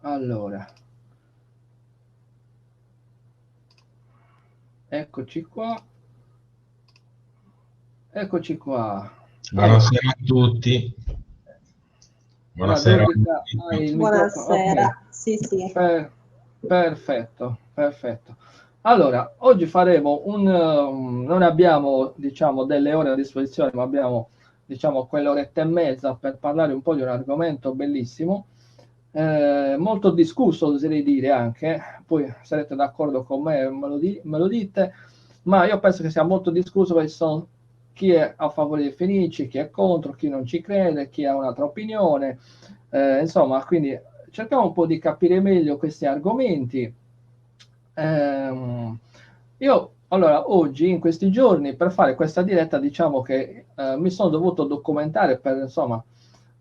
Allora, eccoci qua. Eccoci qua. Allora, Buonasera a tutti, la buonasera a Dordica tutti. hai il microfono. Ok, Buonasera, sì, sì. perfetto, perfetto. Allora, oggi faremo non abbiamo, diciamo, delle ore a disposizione, ma abbiamo, diciamo, quell'oretta e mezza per parlare un po' di un argomento bellissimo, molto discusso, oserei dire anche, poi sarete d'accordo con me, me lo dite, ma io penso che sia molto discusso perché ci sono chi è a favore dei Fenici, chi è contro, chi non ci crede, chi ha un'altra opinione, insomma, quindi cerchiamo un po' di capire meglio questi argomenti. Io allora oggi, in questi giorni, per fare questa diretta, diciamo che mi sono dovuto documentare per insomma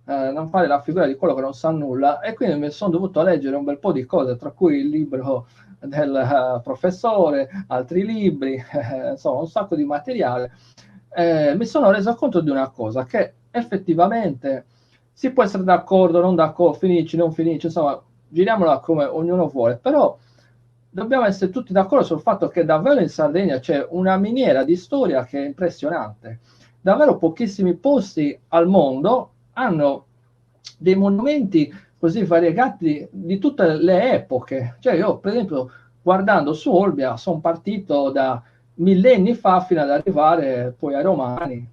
non fare la figura di quello che non sa nulla e quindi mi sono dovuto leggere un bel po' di cose, tra cui il libro del professore, altri libri, insomma un sacco di materiale. Mi sono reso conto di una cosa, che effettivamente si può essere d'accordo, non d'accordo, finisci, non finisci, insomma, giriamola come ognuno vuole, però dobbiamo essere tutti d'accordo sul fatto che davvero in Sardegna c'è una miniera di storia che è impressionante. Davvero pochissimi posti al mondo hanno dei monumenti così variegati di tutte le epoche. Cioè io, per esempio, guardando su Olbia, sono partito da millenni fa fino ad arrivare poi ai Romani,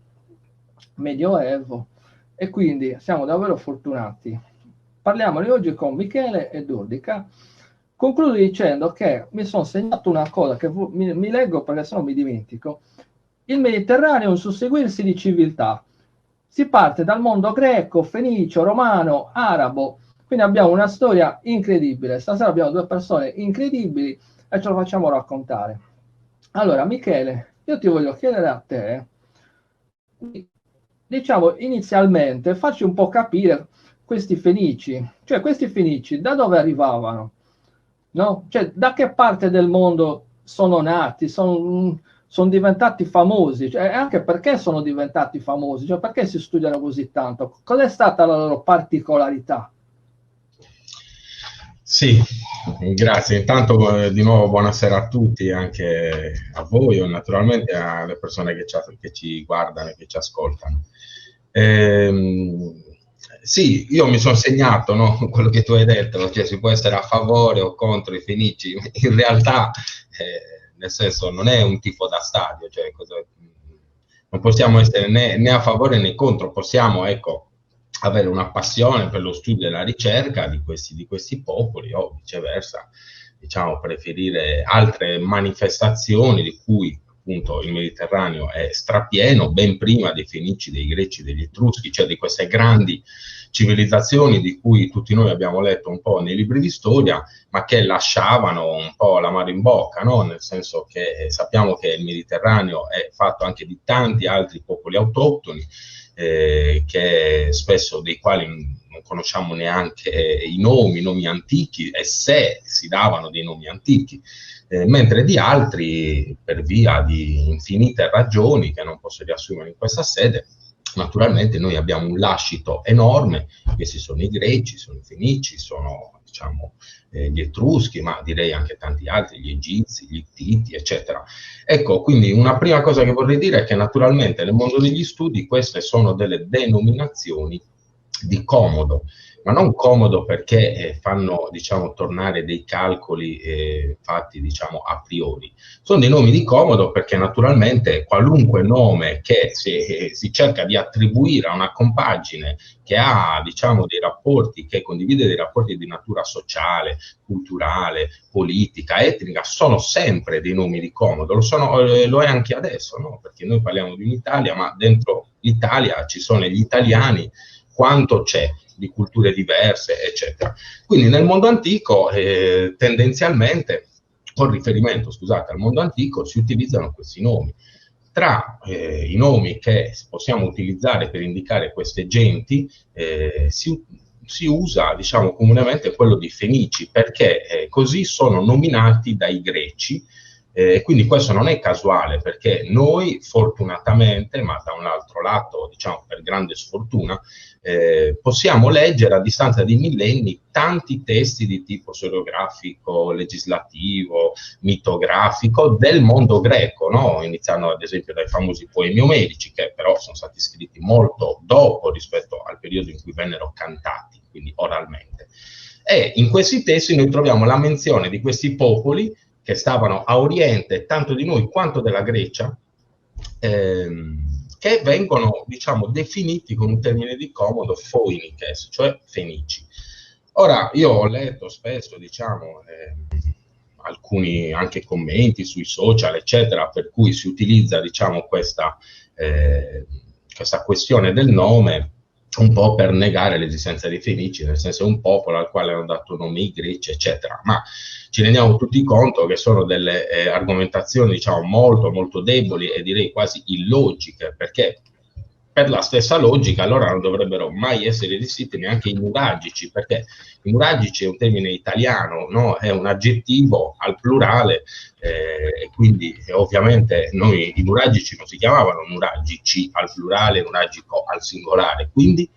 Medioevo, e quindi siamo davvero fortunati. Parliamone oggi con Michele e Dordica. Concludo dicendo che mi sono segnato una cosa che mi leggo perché sennò mi dimentico. Il Mediterraneo è un susseguirsi di civiltà. Si parte dal mondo greco, fenicio, romano, arabo, quindi abbiamo una storia incredibile. Stasera abbiamo due persone incredibili e ce lo facciamo raccontare. Allora, Michele, io ti voglio chiedere a te, diciamo inizialmente, facci un po' capire questi fenici, cioè questi fenici da dove arrivavano? No? Cioè, da che parte del mondo sono nati, sono diventati famosi, cioè, anche perché sono diventati famosi, cioè, perché si studiano così tanto? Qual è stata la loro particolarità? Sì, grazie. Intanto di nuovo buonasera a tutti, anche a voi o naturalmente alle persone che ci guardano e che ci ascoltano. Ehm, sì, io mi sono segnato, no, quello che tu hai detto, cioè si può essere a favore o contro i Fenici. In realtà, nel senso, non è un tifo da stadio, cioè non possiamo essere né a favore né contro, possiamo, ecco, avere una passione per lo studio e la ricerca di questi popoli o viceversa, diciamo, preferire altre manifestazioni di cui appunto il Mediterraneo è strapieno, ben prima dei Fenici, dei Greci, degli Etruschi, cioè di queste grandi civilizzazioni di cui tutti noi abbiamo letto un po' nei libri di storia, ma che lasciavano un po' l'amaro in bocca, no? Nel senso che sappiamo che il Mediterraneo è fatto anche di tanti altri popoli autoctoni, che spesso dei quali non conosciamo neanche i nomi antichi, e se si davano dei nomi antichi, mentre di altri, per via di infinite ragioni che non posso riassumere in questa sede, naturalmente noi abbiamo un lascito enorme. Questi sono i greci, sono i fenici, sono diciamo gli etruschi, ma direi anche tanti altri, gli egizi, gli ittiti, eccetera. Ecco, quindi una prima cosa che vorrei dire è che naturalmente nel mondo degli studi queste sono delle denominazioni di comodo, ma non comodo perché fanno, diciamo, tornare dei calcoli fatti, diciamo, a priori. Sono dei nomi di comodo perché naturalmente qualunque nome che si cerca di attribuire a una compagine che ha, diciamo, dei rapporti, che condivide dei rapporti di natura sociale, culturale, politica, etnica, sono sempre dei nomi di comodo, lo è anche adesso, no? Perché noi parliamo di un'Italia, ma dentro l'Italia ci sono gli italiani, quanto c'è di culture diverse, eccetera. Quindi nel mondo antico, tendenzialmente, con riferimento, scusate, al mondo antico, si utilizzano questi nomi. Tra i nomi che possiamo utilizzare per indicare queste genti, si usa, diciamo, comunemente quello di Fenici, perché così sono nominati dai greci, Quindi questo non è casuale, perché noi fortunatamente, ma da un altro lato, diciamo per grande sfortuna, possiamo leggere a distanza di millenni tanti testi di tipo storiografico, legislativo, mitografico del mondo greco, no? Iniziando ad esempio dai famosi poemi omerici, che però sono stati scritti molto dopo rispetto al periodo in cui vennero cantati, quindi oralmente. E in questi testi noi troviamo la menzione di questi popoli che stavano a oriente tanto di noi quanto della Grecia, che vengono, diciamo, definiti con un termine di comodo foinikes, cioè fenici. Ora, io ho letto spesso, diciamo, alcuni anche commenti sui social, eccetera, per cui si utilizza, diciamo, questa questione del nome un po' per negare l'esistenza dei Fenici, nel senso è un popolo al quale hanno dato nome i Greci, eccetera. Ma ci rendiamo tutti conto che sono delle argomentazioni, diciamo, molto, molto deboli e direi quasi illogiche, perché per la stessa logica allora non dovrebbero mai essere esistiti neanche i nuragici, perché i nuragici è un termine italiano, no? È un aggettivo al plurale, e quindi ovviamente noi i nuragici non si chiamavano nuragici al plurale, nuragico al singolare, quindi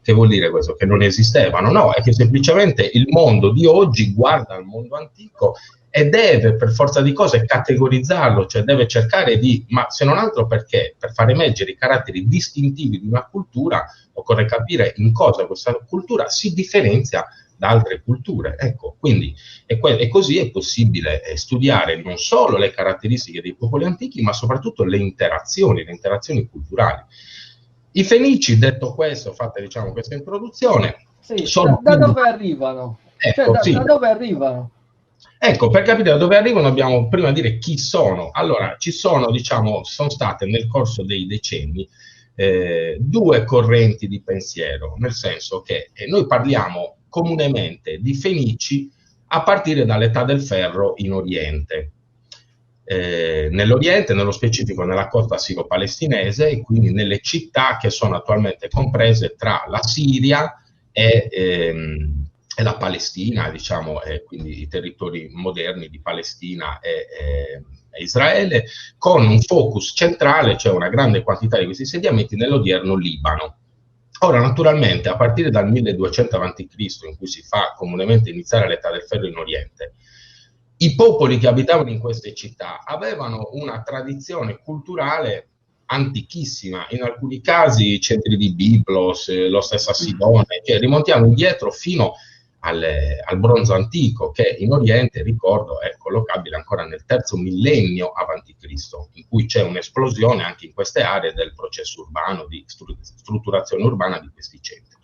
che vuol dire questo? Che non esistevano? No, è che semplicemente il mondo di oggi guarda al mondo antico e deve per forza di cose categorizzarlo, cioè deve cercare di, ma se non altro perché, per far emergere i caratteri distintivi di una cultura, occorre capire in cosa questa cultura si differenzia da altre culture. Ecco, quindi e così è possibile studiare non solo le caratteristiche dei popoli antichi, ma soprattutto le interazioni culturali. I Fenici, detto questo, fatta diciamo questa introduzione, sì, da dove arrivano? Ecco, cioè, da dove arrivano? Ecco, per capire da dove arrivano dobbiamo prima dire chi sono. Allora, ci sono, diciamo, sono state nel corso dei decenni due correnti di pensiero, nel senso che noi parliamo comunemente di Fenici a partire dall'età del ferro in Oriente. Nell'Oriente, nello specifico nella costa siro-palestinese, e quindi nelle città che sono attualmente comprese tra la Siria e la Palestina, diciamo, quindi i territori moderni di Palestina e Israele, con un focus centrale, cioè una grande quantità di questi insediamenti nell'odierno Libano. Ora, naturalmente, a partire dal 1200 a.C., in cui si fa comunemente iniziare l'età del ferro in Oriente, i popoli che abitavano in queste città avevano una tradizione culturale antichissima, in alcuni casi centri di Biblos, lo stesso Sidone, che rimontiamo indietro fino al bronzo antico, che in Oriente, ricordo, è collocabile ancora nel terzo millennio avanti Cristo, in cui c'è un'esplosione anche in queste aree del processo urbano, di strutturazione urbana di questi centri.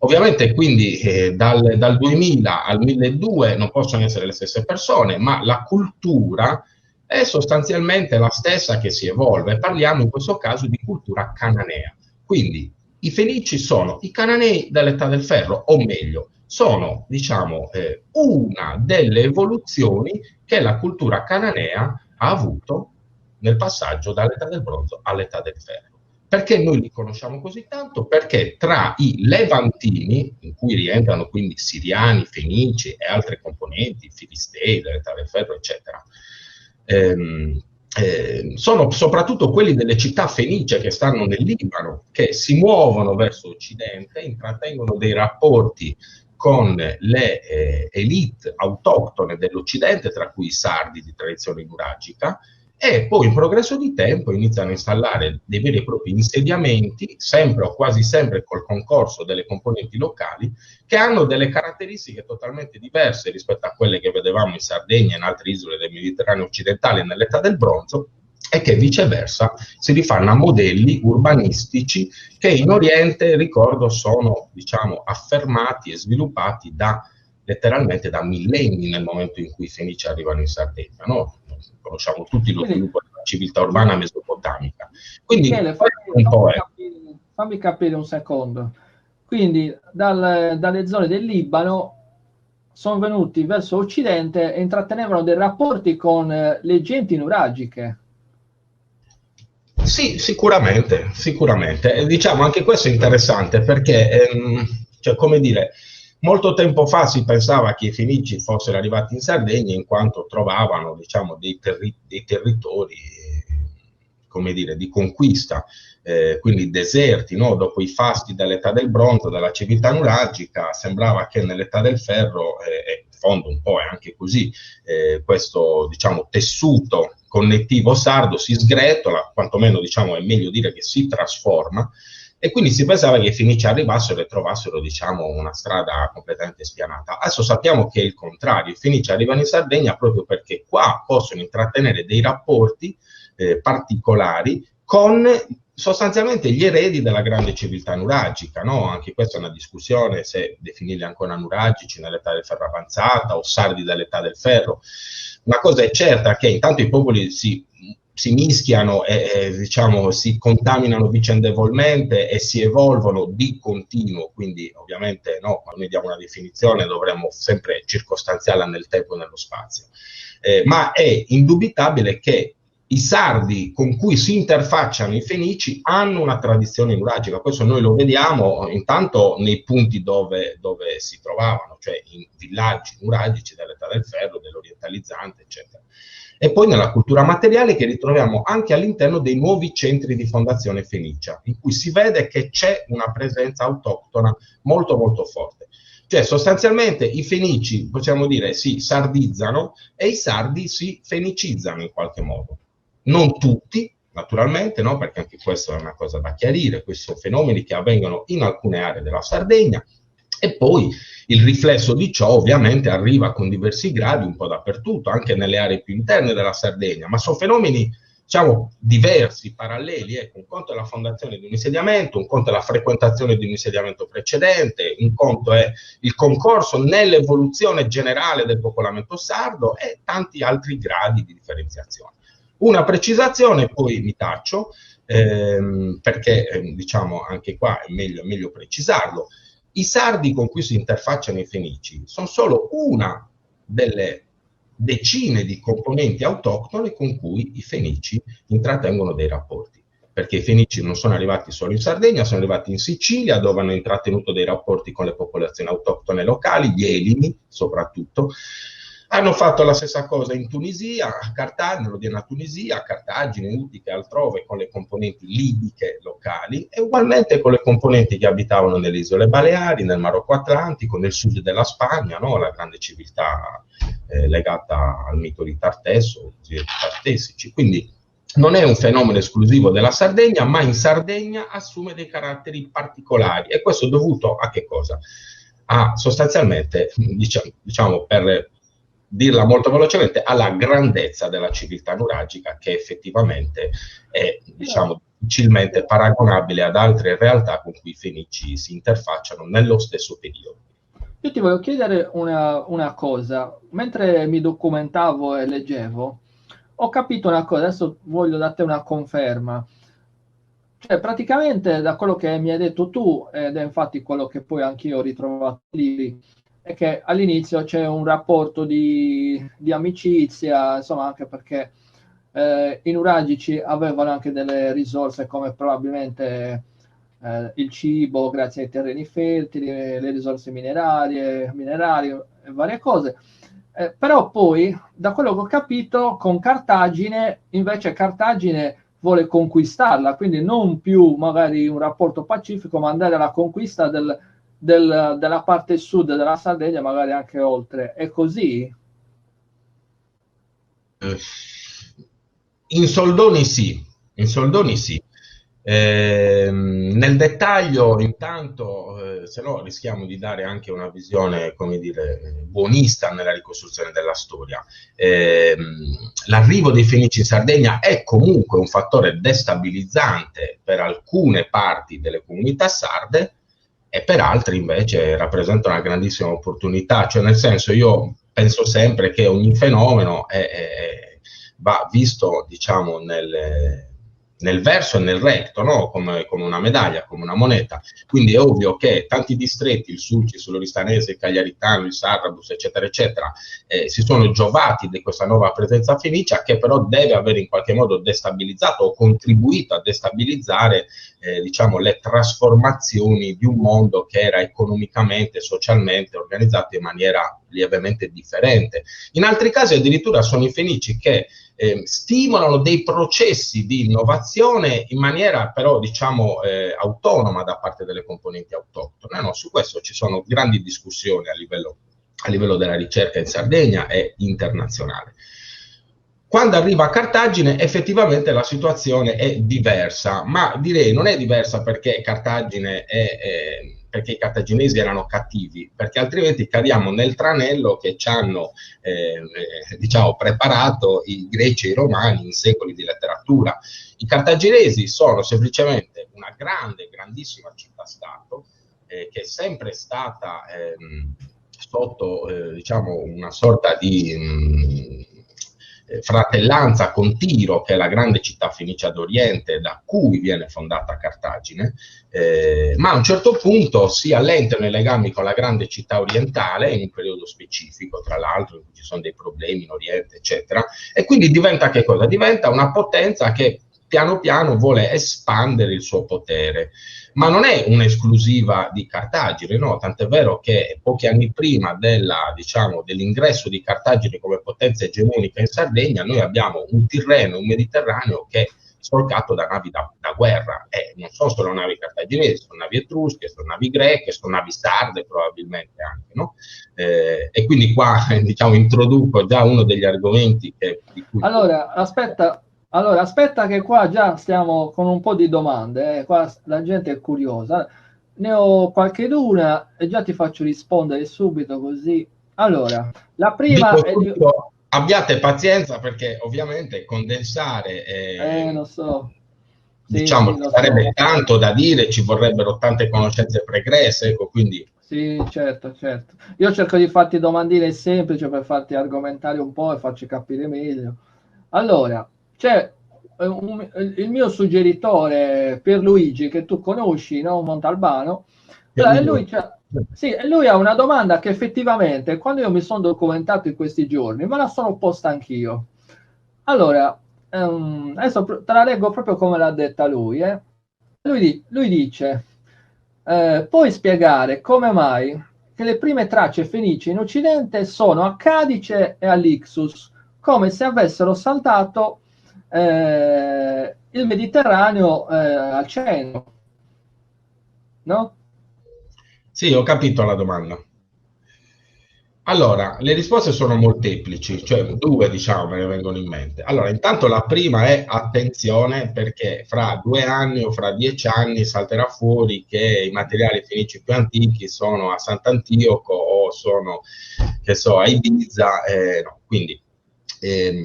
Ovviamente quindi dal 2000 al 1200 non possono essere le stesse persone, ma la cultura è sostanzialmente la stessa che si evolve. Parliamo in questo caso di cultura cananea. Quindi i Fenici sono i cananei dell'età del ferro, o meglio, sono, diciamo, una delle evoluzioni che la cultura cananea ha avuto nel passaggio dall'età del bronzo all'età del ferro. Perché noi li conosciamo così tanto? Perché tra i levantini, in cui rientrano quindi siriani, fenici e altre componenti, filistei dell'età del ferro, eccetera, sono soprattutto quelli delle città fenicie che stanno nel Libano, che si muovono verso occidente, intrattengono dei rapporti con le elite autoctone dell'Occidente, tra cui i sardi di tradizione nuragica, e poi in progresso di tempo iniziano a installare dei veri e propri insediamenti, sempre o quasi sempre col concorso delle componenti locali, che hanno delle caratteristiche totalmente diverse rispetto a quelle che vedevamo in Sardegna e in altre isole del Mediterraneo occidentale nell'età del bronzo, e che viceversa si rifanno a modelli urbanistici che in Oriente, ricordo, sono, diciamo, affermati e sviluppati letteralmente da millenni nel momento in cui i Fenici arrivano in Sardegna, no? Conosciamo tutti lo sviluppo della civiltà urbana mesopotamica. Quindi Michele, fammi capire un secondo. Quindi dalle zone del Libano sono venuti verso occidente e intrattenevano dei rapporti con le genti nuragiche. Sì, sicuramente. Diciamo anche questo è interessante perché, cioè, come dire, Molto tempo fa si pensava che i Fenici fossero arrivati in Sardegna in quanto trovavano, diciamo, dei territori, come dire, di conquista, quindi deserti, no? Dopo i fasti dell'età del bronzo, della civiltà nuragica, sembrava che nell'età del ferro, e in fondo un po' è anche così, questo, diciamo, tessuto connettivo sardo si sgretola, quantomeno, diciamo, è meglio dire che si trasforma, e quindi si pensava che i Fenici arrivassero e trovassero, diciamo, una strada completamente spianata. Adesso sappiamo che è il contrario, i Fenici arrivano in Sardegna proprio perché qua possono intrattenere dei rapporti particolari con sostanzialmente gli eredi della grande civiltà nuragica, no? Anche questa è una discussione se definirli ancora nuragici nell'età del ferro avanzata o sardi dell'età del ferro. Una cosa è certa, che intanto i popoli si mischiano e diciamo, si contaminano vicendevolmente e si evolvono di continuo, quindi ovviamente no, quando noi diamo una definizione dovremmo sempre circostanziarla nel tempo e nello spazio. Ma è indubitabile che i sardi con cui si interfacciano i Fenici hanno una tradizione nuragica, questo noi lo vediamo intanto nei punti dove si trovavano, cioè in villaggi nuragici dell'età del ferro, dell'orientalizzante, eccetera. E poi nella cultura materiale che ritroviamo anche all'interno dei nuovi centri di fondazione fenicia, in cui si vede che c'è una presenza autoctona molto molto forte. Cioè sostanzialmente i Fenici, possiamo dire, si sardizzano e i sardi si fenicizzano in qualche modo. Non tutti, naturalmente, no? Perché anche questa è una cosa da chiarire, questi sono fenomeni che avvengono in alcune aree della Sardegna, e poi il riflesso di ciò ovviamente arriva con diversi gradi un po' dappertutto, anche nelle aree più interne della Sardegna, ma sono fenomeni, diciamo, diversi, paralleli. Ecco, un conto è la fondazione di un insediamento, un conto è la frequentazione di un insediamento precedente, un conto è il concorso nell'evoluzione generale del popolamento sardo e tanti altri gradi di differenziazione. Una precisazione, poi mi taccio, perché diciamo anche qua è meglio precisarlo. I sardi con cui si interfacciano i Fenici sono solo una delle decine di componenti autoctone con cui i Fenici intrattengono dei rapporti. Perché i Fenici non sono arrivati solo in Sardegna, sono arrivati in Sicilia, dove hanno intrattenuto dei rapporti con le popolazioni autoctone locali, gli Elimi soprattutto. Hanno fatto la stessa cosa in Tunisia, a Cartagine, nell'odierna Tunisia, a Cartagine, Utica e altrove, con le componenti libiche locali, e ugualmente con le componenti che abitavano nelle isole Baleari, nel Marocco Atlantico, nel sud della Spagna, no? La grande civiltà legata al mito di Tartesso, i tartessici. Quindi non è un fenomeno esclusivo della Sardegna, ma in Sardegna assume dei caratteri particolari, e questo è dovuto a che cosa? Sostanzialmente, diciamo per dirla molto velocemente, alla grandezza della civiltà nuragica, che effettivamente è, diciamo, difficilmente paragonabile ad altre realtà con cui i Fenici si interfacciano nello stesso periodo. Io ti voglio chiedere una cosa. Mentre mi documentavo e leggevo, ho capito una cosa, adesso voglio da te una conferma. Cioè, praticamente, da quello che mi hai detto tu, ed è infatti quello che poi anch'io ho ritrovato lì, è che all'inizio c'è un rapporto di amicizia, insomma, anche perché i nuragici avevano anche delle risorse come probabilmente il cibo grazie ai terreni fertili, le risorse minerali e varie cose. Però poi, da quello che ho capito, con Cartagine, invece Cartagine vuole conquistarla, quindi non più magari un rapporto pacifico, ma andare alla conquista della parte sud della Sardegna, magari anche oltre. È così? In soldoni sì, in soldoni sì. Nel dettaglio, intanto, se no rischiamo di dare anche una visione, come dire, buonista nella ricostruzione della storia. L'arrivo dei Fenici in Sardegna è comunque un fattore destabilizzante per alcune parti delle comunità sarde, e per altre invece rappresenta una grandissima opportunità. Cioè, nel senso, io penso sempre che ogni fenomeno va visto, diciamo, nel verso e nel recto, no? Come una medaglia, come una moneta. Quindi è ovvio che tanti distretti, il Sulcis, l'Oristanese, il Cagliaritano, il Sarrabus, eccetera, eccetera, si sono giovati di questa nuova presenza fenicia, che però deve aver in qualche modo destabilizzato o contribuito a destabilizzare diciamo, le trasformazioni di un mondo che era economicamente, socialmente organizzato in maniera lievemente differente. In altri casi addirittura sono i fenici che stimolano dei processi di innovazione in maniera però diciamo autonoma da parte delle componenti autoctone. No? Su questo ci sono grandi discussioni a livello della ricerca in Sardegna e internazionale. Quando arriva a Cartagine effettivamente la situazione è diversa, ma direi non è diversa perché Cartagine perché i cartaginesi erano cattivi, perché altrimenti cadiamo nel tranello che ci hanno diciamo, preparato i greci e i romani in secoli di letteratura. I cartaginesi sono semplicemente una grandissima città-stato che è sempre stata sotto diciamo, una sorta di fratellanza con Tiro, che è la grande città fenicia d'Oriente da cui viene fondata Cartagine, ma a un certo punto si allentano i legami con la grande città orientale in un periodo specifico, tra l'altro in cui ci sono dei problemi in Oriente, eccetera, e quindi diventa che cosa? Diventa una potenza che piano piano vuole espandere il suo potere. Ma non è un'esclusiva di Cartagine, no? Tant'è vero che pochi anni prima diciamo, dell'ingresso di Cartagine come potenza egemonica in Sardegna, noi abbiamo un Tirreno, un Mediterraneo che è solcato da navi da guerra, e non sono solo navi cartaginesi, sono navi etrusche, sono navi greche, sono navi sarde probabilmente anche, no? E quindi qua diciamo, introduco già uno degli argomenti di cui... Allora, aspetta che qua già stiamo con un po' di domande, qua la gente è curiosa. Ne ho qualcheduna e già ti faccio rispondere subito così. Allora, la prima è di... Abbiate pazienza perché ovviamente condensare lo so. diciamo sì, sarebbe tanto da dire, ci vorrebbero tante conoscenze pregresse, ecco, quindi... Sì, certo. Io cerco di farti domandine semplici per farti argomentare un po' e farci capire meglio. Allora, c'è il mio suggeritore Pierluigi, che tu conosci, no? Montalbano. Allora, lui ha una domanda che effettivamente, quando io mi sono documentato in questi giorni, me la sono posta anch'io. Allora, adesso te la leggo proprio come l'ha detta lui. Lui dice, puoi spiegare come mai che le prime tracce fenicie in Occidente sono a Cadice e a Lixus, come se avessero saltato il Mediterraneo al centro, no? Sì, ho capito la domanda. Allora, le risposte sono molteplici, cioè due, diciamo, me ne vengono in mente. Allora, intanto la prima è attenzione perché fra 2 anni o fra 10 anni salterà fuori che i materiali fenici più antichi sono a Sant'Antioco o sono, che so, a Ibiza, no, quindi,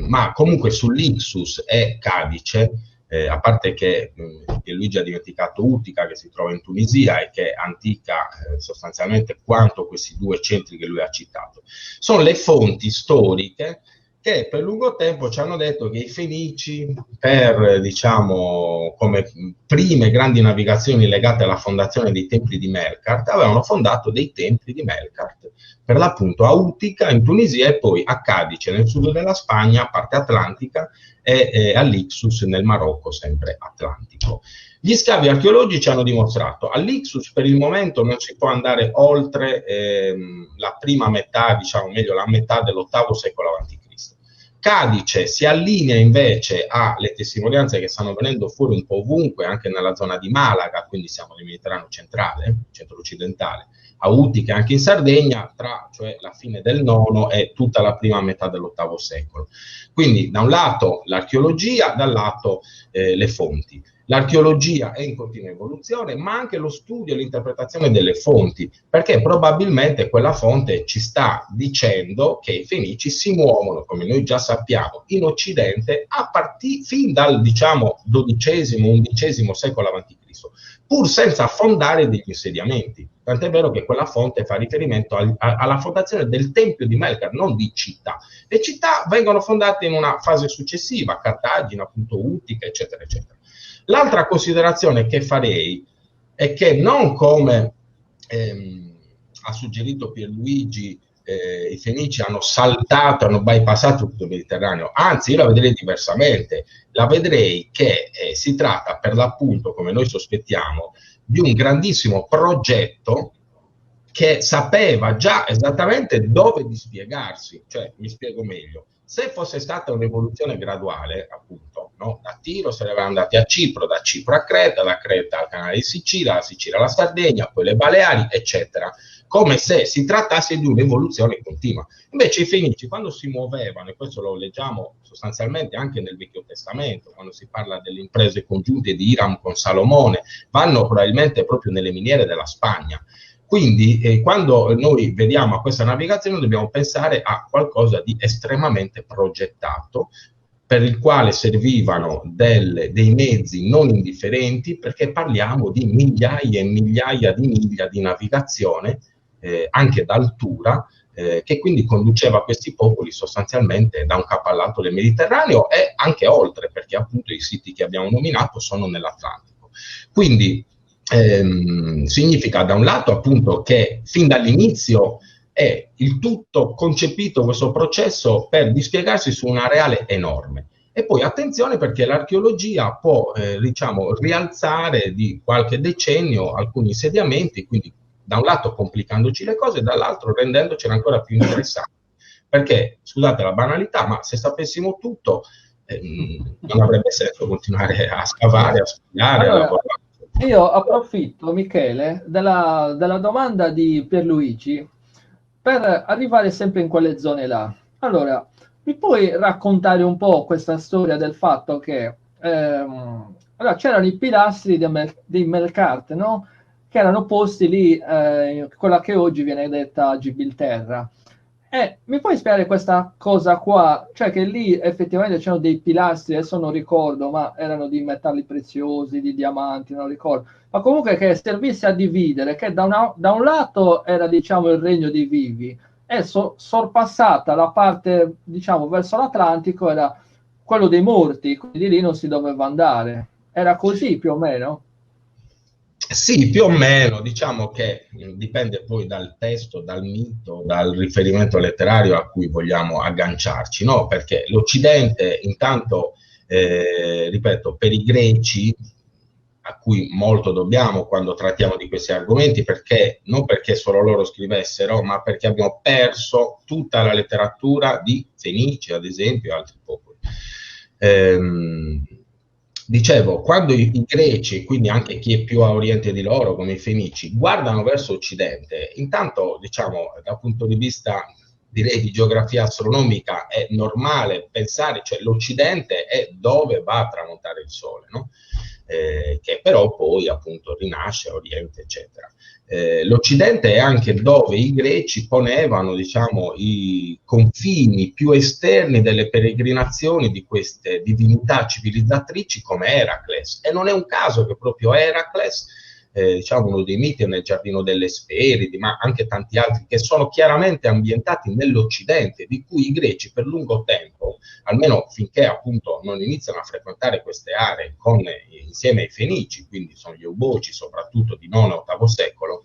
ma comunque sull'Ixus e Cadice, a parte che Luigi ha dimenticato Utica, che si trova in Tunisia e che è antica sostanzialmente quanto questi due centri che lui ha citato. Sono le fonti storiche che per lungo tempo ci hanno detto che i Fenici, per, diciamo, come prime grandi navigazioni legate alla fondazione dei templi di Melkart, avevano fondato dei templi di Melkart, per l'appunto a Utica in Tunisia e poi a Cadice nel sud della Spagna, parte atlantica, e all'Ixus nel Marocco, sempre atlantico. Gli scavi archeologici hanno dimostrato all'Ixus per il momento non si può andare oltre la prima metà, diciamo meglio la metà dell'VIII secolo a.C. Cadice si allinea invece alle testimonianze che stanno venendo fuori un po' ovunque, anche nella zona di Malaga, quindi siamo nel Mediterraneo centrale, centro-occidentale, a Utica anche in Sardegna, tra cioè la fine del IX e tutta la prima metà dell'VIII secolo. Quindi da un lato l'archeologia, dal lato le fonti. L'archeologia è in continua evoluzione, ma anche lo studio e l'interpretazione delle fonti, perché probabilmente quella fonte ci sta dicendo che i Fenici si muovono, come noi già sappiamo, in Occidente fin dal, diciamo, XII-XI secolo a.C., pur senza fondare degli insediamenti. Tant'è vero che quella fonte fa riferimento alla fondazione del Tempio di Melkart, non di città. Le città vengono fondate in una fase successiva, Cartagine, appunto Utica, eccetera, eccetera. L'altra considerazione che farei è che non come ha suggerito Pierluigi, i Fenici hanno saltato, hanno bypassato tutto il Mediterraneo, anzi io la vedrei diversamente, la vedrei che si tratta per l'appunto, come noi sospettiamo, di un grandissimo progetto che sapeva già esattamente dove dispiegarsi, cioè mi spiego meglio. Se fosse stata un'evoluzione graduale, appunto, no? Da Tiro se ne erano andati a Cipro, da Cipro a Creta, da Creta al canale di Sicilia, da Sicilia alla Sardegna, poi le Baleari, eccetera, come se si trattasse di un'evoluzione continua. Invece i Fenici, quando si muovevano, e questo lo leggiamo sostanzialmente anche nel Vecchio Testamento, quando si parla delle imprese congiunte di Iram con Salomone, vanno probabilmente proprio nelle miniere della Spagna. Quindi quando noi vediamo a questa navigazione dobbiamo pensare a qualcosa di estremamente progettato, per il quale servivano dei mezzi non indifferenti, perché parliamo di migliaia e migliaia di miglia di navigazione, anche d'altura, che quindi conduceva questi popoli sostanzialmente da un capo all'altro del Mediterraneo e anche oltre, perché appunto i siti che abbiamo nominato sono nell'Atlantico. Quindi significa da un lato appunto che fin dall'inizio è il tutto concepito, questo processo, per dispiegarsi su un areale enorme. E poi attenzione, perché l'archeologia può diciamo rialzare di qualche decennio alcuni insediamenti, quindi da un lato complicandoci le cose, dall'altro rendendocele ancora più interessanti. Perché, scusate la banalità, ma se sapessimo tutto non avrebbe senso continuare a scavare, a studiare, a lavorare. Io approfitto, Michele, della domanda di Pierluigi per arrivare sempre in quelle zone là. Allora, mi puoi raccontare un po' questa storia del fatto che allora, c'erano i pilastri dei Melkart, no? Che erano posti lì, quella che oggi viene detta Gibilterra. Mi puoi spiegare questa cosa qua? Cioè che lì effettivamente c'erano dei pilastri, adesso non ricordo, ma erano di metalli preziosi, di diamanti, non ricordo. Ma comunque che servisse a dividere, che da un lato era diciamo il regno dei vivi e sorpassata la parte diciamo verso l'Atlantico era quello dei morti, quindi lì non si doveva andare. Era così più o meno? Sì, più o meno, diciamo che dipende poi dal testo, dal mito, dal riferimento letterario a cui vogliamo agganciarci, no? Perché l'Occidente, intanto, ripeto, per i greci, a cui molto dobbiamo quando trattiamo di questi argomenti, perché non perché solo loro scrivessero, ma perché abbiamo perso tutta la letteratura di Fenici, ad esempio, e altri popoli. Dicevo, quando i greci, quindi anche chi è più a oriente di loro, come i Fenici, guardano verso occidente, intanto, diciamo, dal punto di vista, direi, di geografia astronomica, è normale pensare, cioè l'Occidente è dove va a tramontare il Sole, no? Che però poi appunto rinasce a Oriente, eccetera. L'Occidente è anche dove i greci ponevano, diciamo, i confini più esterni delle peregrinazioni di queste divinità civilizzatrici come Eracles. E non è un caso che proprio Eracles, diciamo uno dei miti nel Giardino delle Speridi, ma anche tanti altri che sono chiaramente ambientati nell'Occidente, di cui i greci per lungo tempo, almeno finché appunto non iniziano a frequentare queste aree insieme ai Fenici, quindi sono gli Euboci soprattutto di IX e VIII secolo,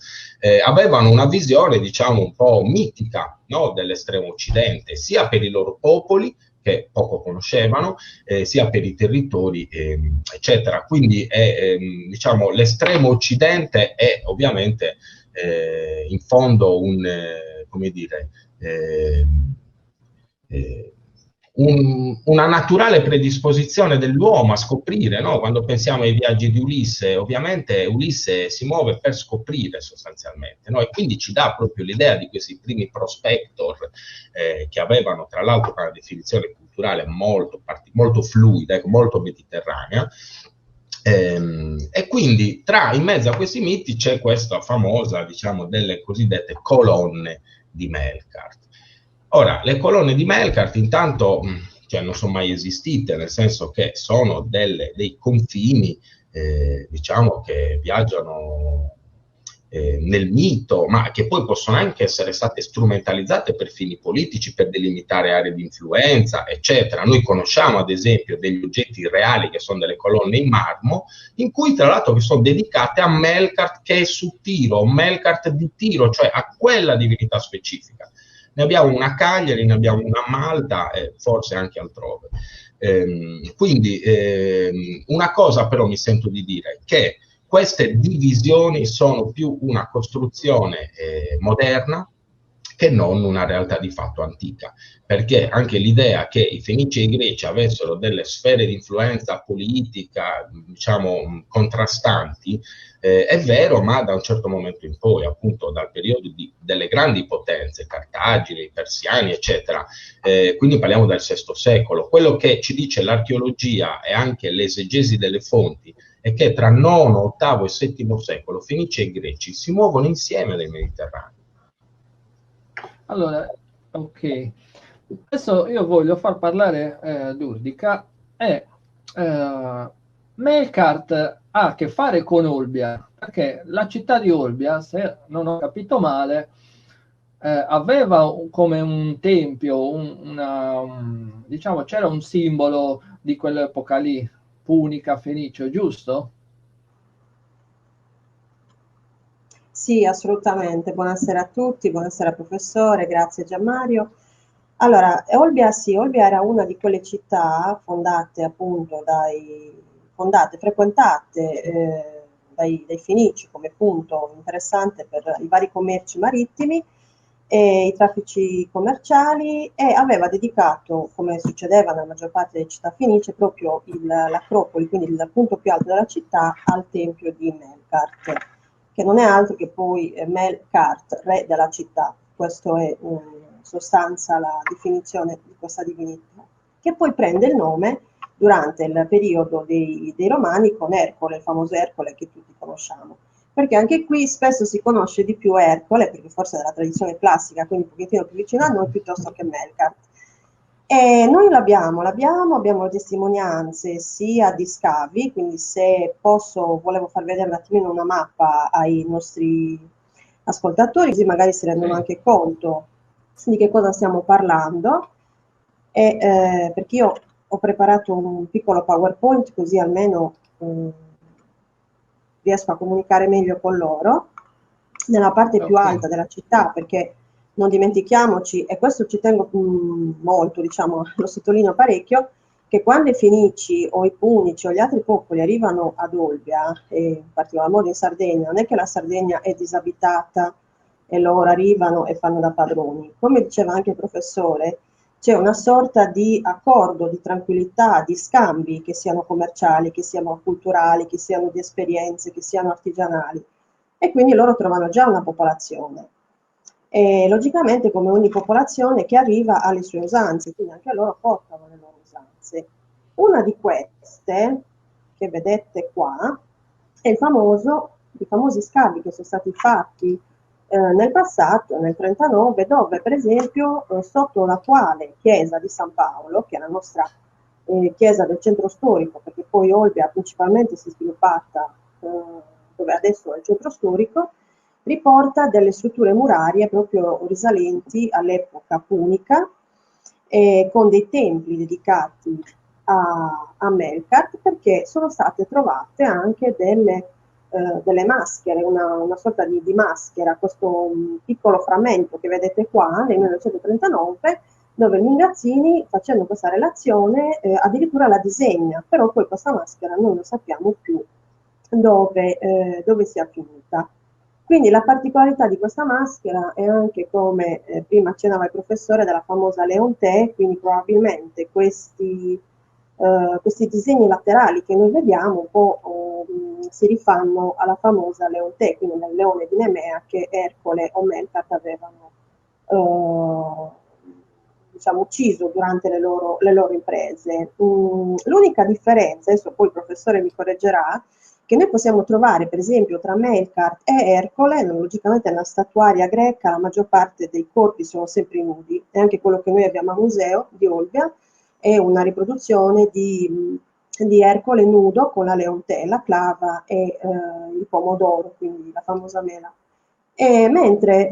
avevano una visione diciamo un po' mitica, no, dell'estremo occidente, sia per i loro popoli che poco conoscevano, sia per i territori, eccetera. Quindi diciamo, l'estremo occidente è ovviamente in fondo come dire, una naturale predisposizione dell'uomo a scoprire, no? Quando pensiamo ai viaggi di Ulisse, ovviamente Ulisse si muove per scoprire sostanzialmente, no? E quindi ci dà proprio l'idea di questi primi prospector che avevano tra l'altro una definizione culturale molto fluida, molto mediterranea. E quindi in mezzo a questi miti c'è questa famosa, diciamo, delle cosiddette colonne di Melkart. Ora, le colonne di Melkart intanto cioè, non sono mai esistite, nel senso che sono dei confini, diciamo, che viaggiano nel mito, ma che poi possono anche essere state strumentalizzate per fini politici, per delimitare aree di influenza, eccetera. Noi conosciamo ad esempio degli oggetti reali che sono delle colonne in marmo, in cui tra l'altro che sono dedicate a Melkart che è su Tiro, Melkart di Tiro, cioè a quella divinità specifica. Ne abbiamo una a Cagliari, ne abbiamo una a Malta e forse anche altrove. Quindi una cosa però mi sento di dire, che queste divisioni sono più una costruzione moderna che non una realtà di fatto antica, perché anche l'idea che i Fenici e i Greci avessero delle sfere di influenza politica, diciamo, contrastanti, è vero, ma da un certo momento in poi, appunto dal periodo delle grandi potenze, Cartagine, i Persiani, eccetera, quindi parliamo del VI secolo. Quello che ci dice l'archeologia e anche l'esegesi delle fonti è che tra IX, VIII e VII secolo Fenici e Greci si muovono insieme nel Mediterraneo. Allora, ok. Adesso io voglio far parlare Durdica e Melkart ha a che fare con Olbia, perché la città di Olbia, se non ho capito male, aveva come un tempio, diciamo c'era un simbolo di quell'epoca lì, punica, fenicio, giusto? Sì, assolutamente. Buonasera a tutti, buonasera professore, grazie Gianmario. Allora, Olbia sì, Olbia era una di quelle città fondate appunto frequentate dai Fenici come punto interessante per i vari commerci marittimi e i traffici commerciali, e aveva dedicato, come succedeva nella maggior parte delle città fenicie, proprio l'acropoli, quindi il punto più alto della città, al tempio di Melkart, che non è altro che poi Melkart, re della città. Questo è in sostanza la definizione di questa divinità, che poi prende il nome durante il periodo dei Romani con Ercole, il famoso Ercole che tutti conosciamo. Perché anche qui spesso si conosce di più Ercole, perché forse è della tradizione classica, quindi un pochettino più vicino a noi, piuttosto che Melkart. E noi abbiamo le testimonianze sia di scavi, quindi se posso, volevo far vedere un attimino una mappa ai nostri ascoltatori, così magari si rendono anche conto di che cosa stiamo parlando, perché io ho preparato un piccolo PowerPoint così almeno riesco a comunicare meglio con loro, nella parte più alta della città, perché non dimentichiamoci, e questo ci tengo molto, diciamo, lo sottolineo parecchio, che quando i Fenici o i Punici o gli altri popoli arrivano ad Olbia, e in particolar modo in Sardegna, non è che la Sardegna è disabitata e loro arrivano e fanno da padroni. Come diceva anche il professore, c'è una sorta di accordo, di tranquillità, di scambi, che siano commerciali, che siano culturali, che siano di esperienze, che siano artigianali. E quindi loro trovano già una popolazione. E logicamente, come ogni popolazione che arriva ha le sue usanze, quindi anche loro portano le loro usanze. Una di queste, che vedete qua, è i famosi scavi che sono stati fatti nel passato, nel 1939, dove per esempio sotto l'attuale chiesa di San Paolo, che è la nostra chiesa del centro storico, perché poi Olbia principalmente si è sviluppata dove adesso è il centro storico, riporta delle strutture murarie proprio risalenti all'epoca punica, con dei templi dedicati a Melkart, perché sono state trovate anche delle maschere, una sorta di maschera, questo piccolo frammento che vedete qua nel 1939, dove Mingazzini, facendo questa relazione, addirittura la disegna, però poi questa maschera noi non sappiamo più dove sia finita. Quindi la particolarità di questa maschera è anche, come prima accennava il professore, della famosa Leontè, quindi probabilmente questi disegni laterali che noi vediamo un po' si rifanno alla famosa Leontè, quindi nel leone di Nemea che Ercole o Melkart avevano diciamo, ucciso durante le loro imprese. L'unica differenza, adesso poi il professore mi correggerà, che noi possiamo trovare per esempio tra Melkart e Ercole, logicamente nella statuaria greca la maggior parte dei corpi sono sempre nudi, e anche quello che noi abbiamo al museo di Olbia è una riproduzione di di Ercole nudo con la leontella, clava e il pomodoro, quindi la famosa mela. E mentre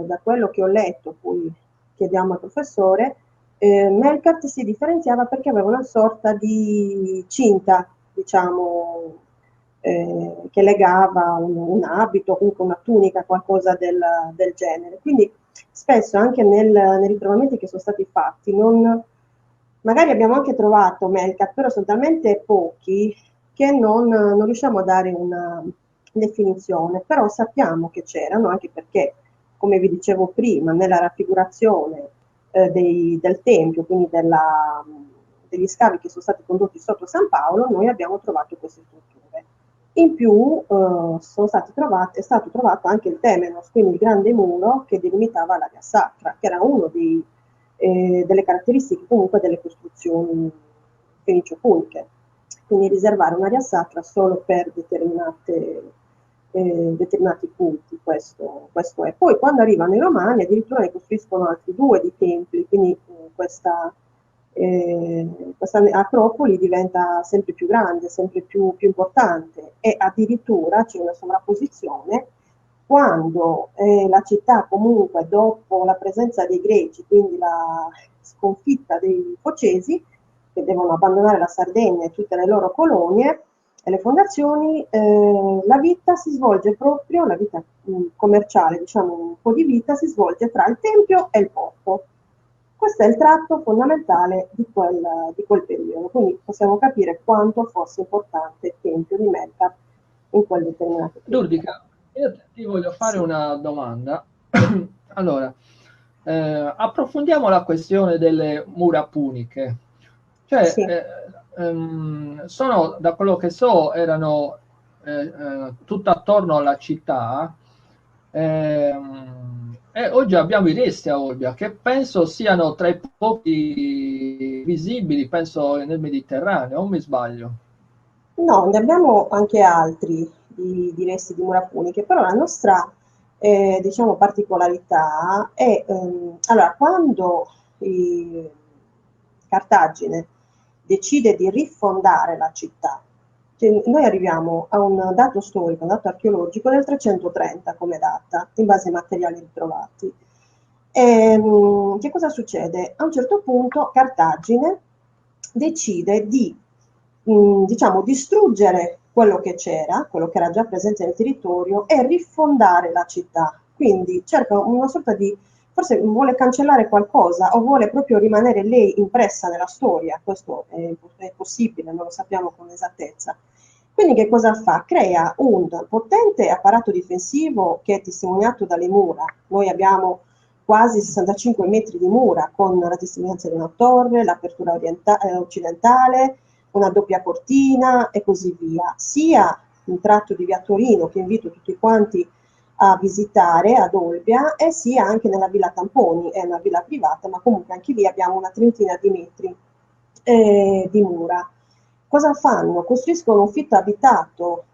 da quello che ho letto, poi chiediamo al professore, Melkat si differenziava perché aveva una sorta di cinta, diciamo, che legava un abito, comunque una tunica, qualcosa del genere. Quindi spesso anche nei ritrovamenti che sono stati fatti, magari abbiamo anche trovato Melkat, però sono talmente pochi che non riusciamo a dare una definizione, però sappiamo che c'erano, anche perché, come vi dicevo prima, nella raffigurazione del Tempio, quindi degli scavi che sono stati condotti sotto San Paolo, noi abbiamo trovato queste strutture. In più è stato trovato anche il Temenos, quindi il grande muro che delimitava l'area sacra, che era uno delle caratteristiche comunque delle costruzioni fenicio-puniche. Quindi riservare un'area sacra solo per determinati punti, questo è. Poi quando arrivano i Romani addirittura ne costruiscono altri 2 di templi, quindi questa acropoli diventa sempre più grande, sempre più importante, e addirittura c'è una sovrapposizione quando la città comunque dopo la presenza dei Greci, quindi la sconfitta dei Focesi, che devono abbandonare la Sardegna e tutte le loro colonie e le fondazioni, la vita si svolge proprio, la vita commerciale, diciamo un po' di vita, si svolge tra il Tempio e il porto. Questo è il tratto fondamentale di quel periodo, quindi possiamo capire quanto fosse importante il Tempio di Melkat in quel determinato periodo. Ludica, io ti voglio fare una domanda. Allora, approfondiamo la questione delle mura puniche. Cioè, Sì. sono, da quello che so, erano tutto attorno alla città, e oggi abbiamo i resti a Olbia, che penso siano tra i pochi visibili, penso, nel Mediterraneo, o mi sbaglio? No, ne abbiamo anche altri di resti di mura puniche, però la nostra diciamo, particolarità è, allora, quando Cartagine decide di rifondare la città, cioè, noi arriviamo a un dato storico, un dato archeologico nel 330 come data, in base ai materiali ritrovati. Che cosa succede? A un certo punto Cartagine decide di diciamo, distruggere quello che era già presente nel territorio e rifondare la città. Quindi cerca una sorta di, forse vuole cancellare qualcosa o vuole proprio rimanere lei impressa nella storia, questo è possibile, non lo sappiamo con esattezza. Quindi che cosa fa? Crea un potente apparato difensivo che è testimoniato dalle mura. Noi abbiamo quasi 65 metri di mura con la testimonianza di una torre, l'apertura occidentale, una doppia cortina e così via, sia un tratto di via Torino che invito tutti quanti a visitare ad Olbia, e sia anche nella Villa Tamponi, è una villa privata, ma comunque anche lì abbiamo una trentina di metri di mura. Cosa fanno? Costruiscono un fitto abitato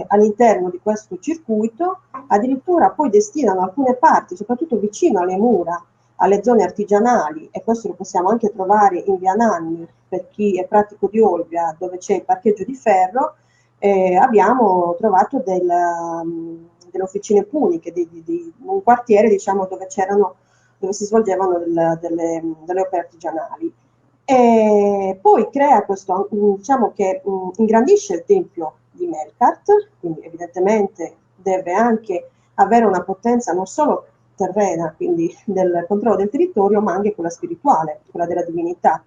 all'interno di questo circuito, addirittura poi destinano alcune parti, soprattutto vicino alle mura, alle zone artigianali, e questo lo possiamo anche trovare in via Nanni, per chi è pratico di Olbia, dove c'è il parcheggio di ferro. Abbiamo trovato delle officine puniche, un quartiere, diciamo, dove si svolgevano delle opere artigianali. E poi crea questo, diciamo che ingrandisce il tempio di Melkat, quindi evidentemente deve anche avere una potenza non solo terrena, quindi del controllo del territorio, ma anche quella spirituale, quella della divinità.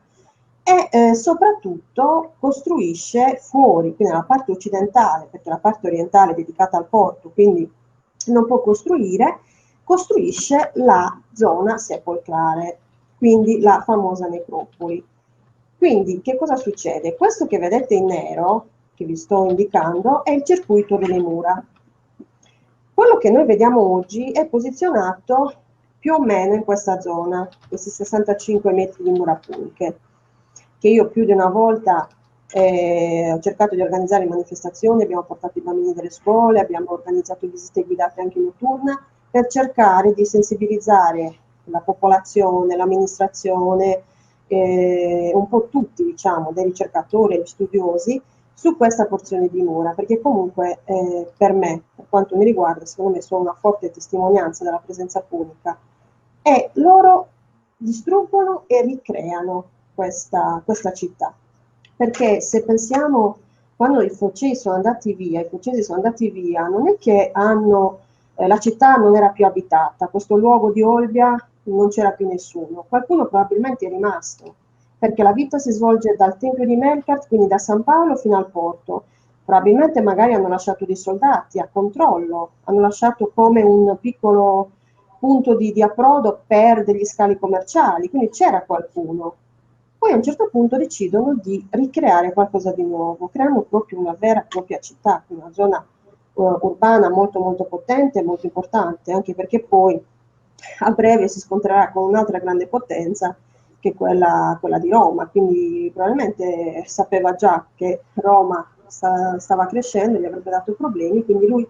E soprattutto costruisce fuori, quindi nella parte occidentale, perché la parte orientale è dedicata al porto, quindi non può costruisce la zona sepolcrale, quindi la famosa necropoli. Quindi che cosa succede? Questo che vedete in nero, che vi sto indicando, è il circuito delle mura. Quello che noi vediamo oggi è posizionato più o meno in questa zona, questi 65 metri di mura puniche, che io più di una volta ho cercato di organizzare manifestazioni, abbiamo portato i bambini delle scuole, abbiamo organizzato visite guidate anche notturne, per cercare di sensibilizzare la popolazione, l'amministrazione, un po' tutti, diciamo, dei ricercatori e gli studiosi, su questa porzione di mura, perché comunque per me, per quanto mi riguarda, secondo me sono una forte testimonianza della presenza punica, e loro distruggono e ricreano questa città. Perché se pensiamo, quando i Focesi sono andati via, non è che la città non era più abitata, questo luogo di Olbia non c'era più nessuno, qualcuno probabilmente è rimasto, perché la vita si svolge dal Tempio di Melkart, quindi da San Paolo fino al porto. Probabilmente magari hanno lasciato dei soldati a controllo, hanno lasciato come un piccolo punto di approdo per degli scali commerciali, quindi c'era qualcuno. Poi a un certo punto decidono di ricreare qualcosa di nuovo, creano proprio una vera e propria città, una zona urbana molto molto potente e molto importante, anche perché poi a breve si scontrerà con un'altra grande potenza che è quella di Roma, quindi probabilmente sapeva già che Roma stava crescendo, gli avrebbe dato problemi, quindi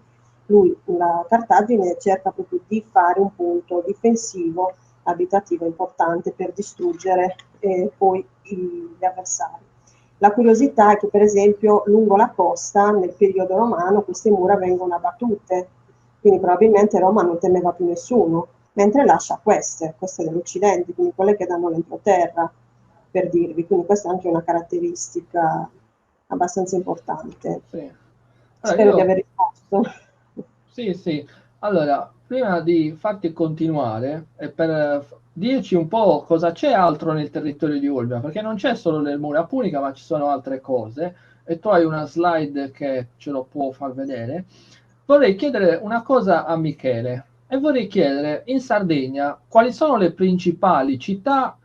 la Cartagine cerca proprio di fare un punto difensivo abitativo importante per distruggere poi gli avversari. La curiosità è che per esempio lungo la costa nel periodo romano queste mura vengono abbattute, quindi probabilmente Roma non temeva più nessuno, mentre lascia queste dell'Occidente, quindi quelle che danno l'entroterra, per dirvi, quindi questa è anche una caratteristica abbastanza importante. Sì. Allora, Spero di aver risposto. Sì, sì. Allora, prima di farti continuare e per dirci un po' cosa c'è altro nel territorio di Olbia, perché non c'è solo le mura punica, ma ci sono altre cose, e tu hai una slide che ce lo può far vedere. Vorrei chiedere una cosa a Michele, e vorrei chiedere in Sardegna quali sono le principali città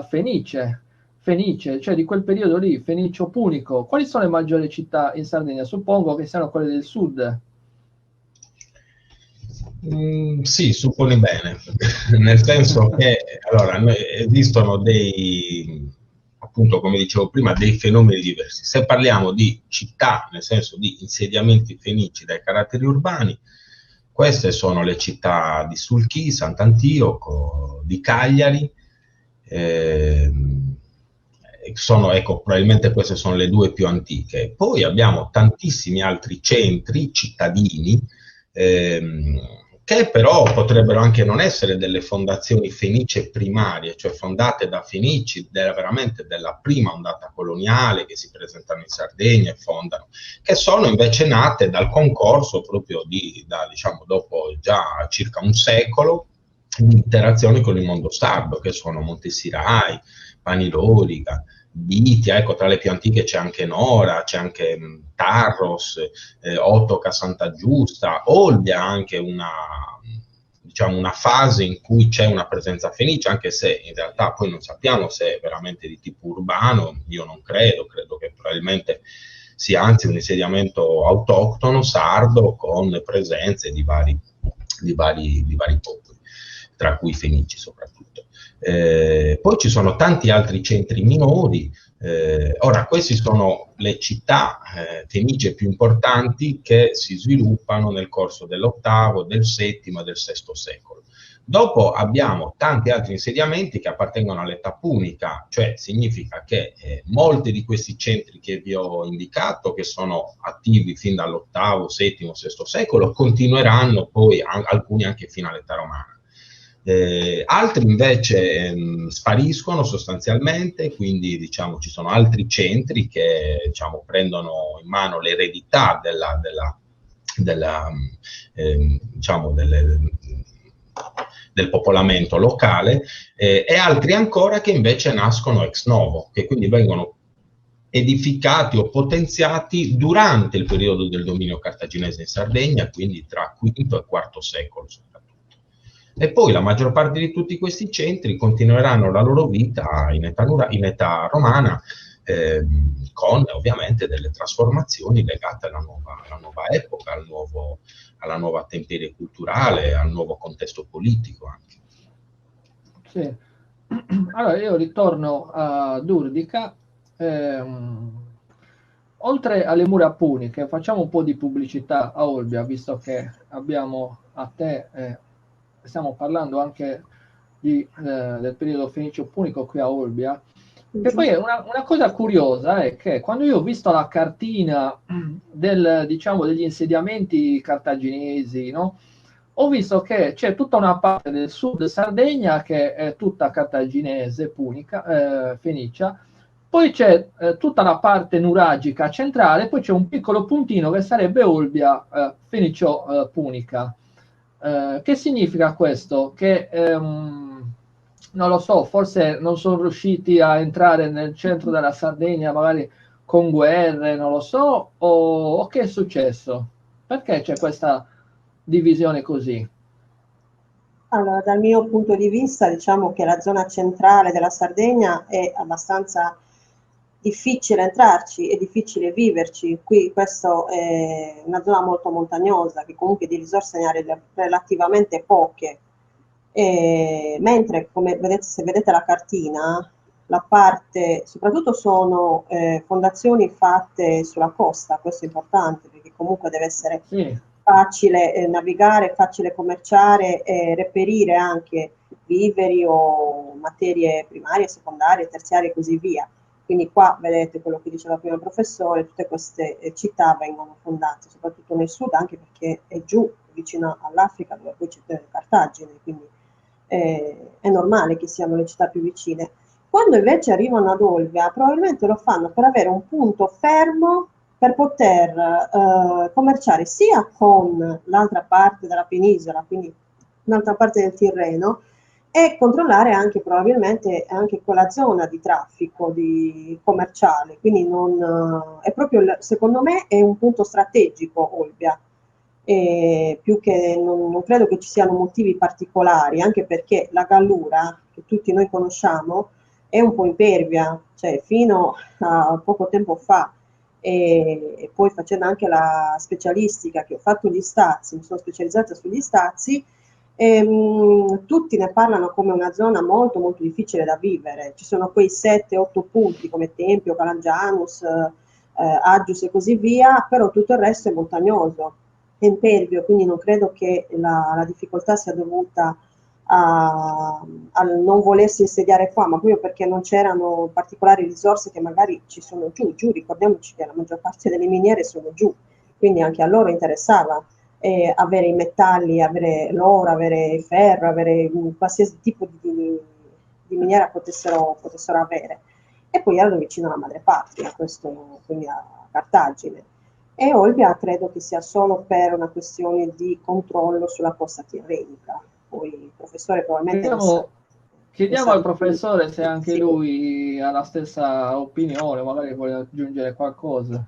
fenicie, cioè di quel periodo lì, fenicio-punico. Quali sono le maggiori città in Sardegna? Suppongo che siano quelle del sud. Sì, supponi bene, nel senso che allora, esistono appunto, come dicevo prima, dei fenomeni diversi. Se parliamo di città, nel senso di insediamenti fenici dai caratteri urbani, queste sono le città di Sulchi, Sant'Antioco, di Cagliari, ecco, probabilmente queste sono le due più antiche. Poi abbiamo tantissimi altri centri cittadini, che però potrebbero anche non essere delle fondazioni fenicie primarie, cioè fondate da fenici veramente della prima ondata coloniale che si presentano in Sardegna e fondano, che sono invece nate dal concorso proprio diciamo, dopo già circa un secolo di interazioni con il mondo sardo, che sono Montesirai, Panilorica, Bitia, ecco, tra le più antiche c'è anche Nora, c'è anche Tarros, Ottoca Santa Giusta, Olbia anche diciamo, una fase in cui c'è una presenza fenicia, anche se in realtà poi non sappiamo se è veramente di tipo urbano, io non credo che probabilmente sia anzi un insediamento autoctono sardo con presenze di vari popoli, tra cui fenici soprattutto. Poi ci sono tanti altri centri minori. Ora, queste sono le città fenicie più importanti che si sviluppano nel corso dell'VIII, del VII e del VI secolo. Dopo abbiamo tanti altri insediamenti che appartengono all'età punica, cioè significa che molti di questi centri che vi ho indicato, che sono attivi fin dall'VIII, VII, VI secolo, continueranno poi alcuni anche fino all'età romana. Altri invece spariscono sostanzialmente, quindi diciamo ci sono altri centri che diciamo, prendono in mano l'eredità diciamo, del popolamento locale, e altri ancora che invece nascono ex novo, che quindi vengono edificati o potenziati durante il periodo del dominio cartaginese in Sardegna, quindi tra V e IV secolo soprattutto. E poi la maggior parte di tutti questi centri continueranno la loro vita in età romana, con ovviamente delle trasformazioni legate alla nuova epoca, alla nuova temperie culturale, al nuovo contesto politico anche. Sì. Allora io ritorno a Durdica. Oltre alle mura puniche, facciamo un po' di pubblicità a Olbia, visto che abbiamo a te, stiamo parlando anche del periodo fenicio punico qui a Olbia. E poi una cosa curiosa è che quando io ho visto la cartina diciamo, degli insediamenti cartaginesi, no? Ho visto che c'è tutta una parte del sud Sardegna che è tutta cartaginese, punica, fenicia, poi c'è tutta la parte nuragica centrale, poi c'è un piccolo puntino che sarebbe Olbia, fenicio-punica. Che significa questo? Che non lo so, forse non sono riusciti a entrare nel centro della Sardegna, magari con guerre, non lo so, o che è successo? Perché c'è questa divisione così? Allora, dal mio punto di vista, diciamo che la zona centrale della Sardegna è abbastanza difficile entrarci, è difficile viverci. Qui questo è una zona molto montagnosa, che comunque di risorse ne ha relativamente poche. Mentre, come vedete, se vedete la cartina, la parte, soprattutto sono fondazioni fatte sulla costa, questo è importante perché comunque deve essere Sì, facile navigare, facile commerciare e reperire anche viveri o materie primarie, secondarie, terziarie e così via. Quindi qua vedete quello che diceva prima il professore, tutte queste città vengono fondate, soprattutto nel sud, anche perché è giù, vicino all'Africa, dove poi c'è Cartagine, quindi è normale che siano le città più vicine. Quando invece arrivano ad Olbia, probabilmente lo fanno per avere un punto fermo per poter commerciare sia con l'altra parte della penisola, quindi un'altra parte del Tirreno, e controllare anche probabilmente anche quella zona di traffico commerciale. Quindi non, è proprio, secondo me, è un punto strategico Olbia. Più che non credo che ci siano motivi particolari, anche perché la Gallura, che tutti noi conosciamo, è un po' impervia, cioè fino a poco tempo fa e poi facendo anche la specialistica che ho fatto gli Stazi, mi sono specializzata sugli Stazi, tutti ne parlano come una zona molto molto difficile da vivere. Ci sono quei 7-8 punti come Tempio, Calangianus, Aggius e così via, però tutto il resto è montagnoso, è impervio, quindi non credo che la difficoltà sia dovuta al non volersi insediare qua, ma proprio perché non c'erano particolari risorse che magari ci sono giù, ricordiamoci che la maggior parte delle miniere sono giù, quindi anche a loro interessava avere i metalli, avere l'oro, avere il ferro, avere qualsiasi tipo di miniera potessero avere. E poi erano vicino alla madrepatria, questo, quindi a Cartagine. E Olbia credo che sia solo per una questione di controllo sulla costa tirrenica. Poi il professore probabilmente chiediamo, ne chiediamo sa al di più. professore se anche Sì. lui ha la stessa opinione, magari vuole aggiungere qualcosa.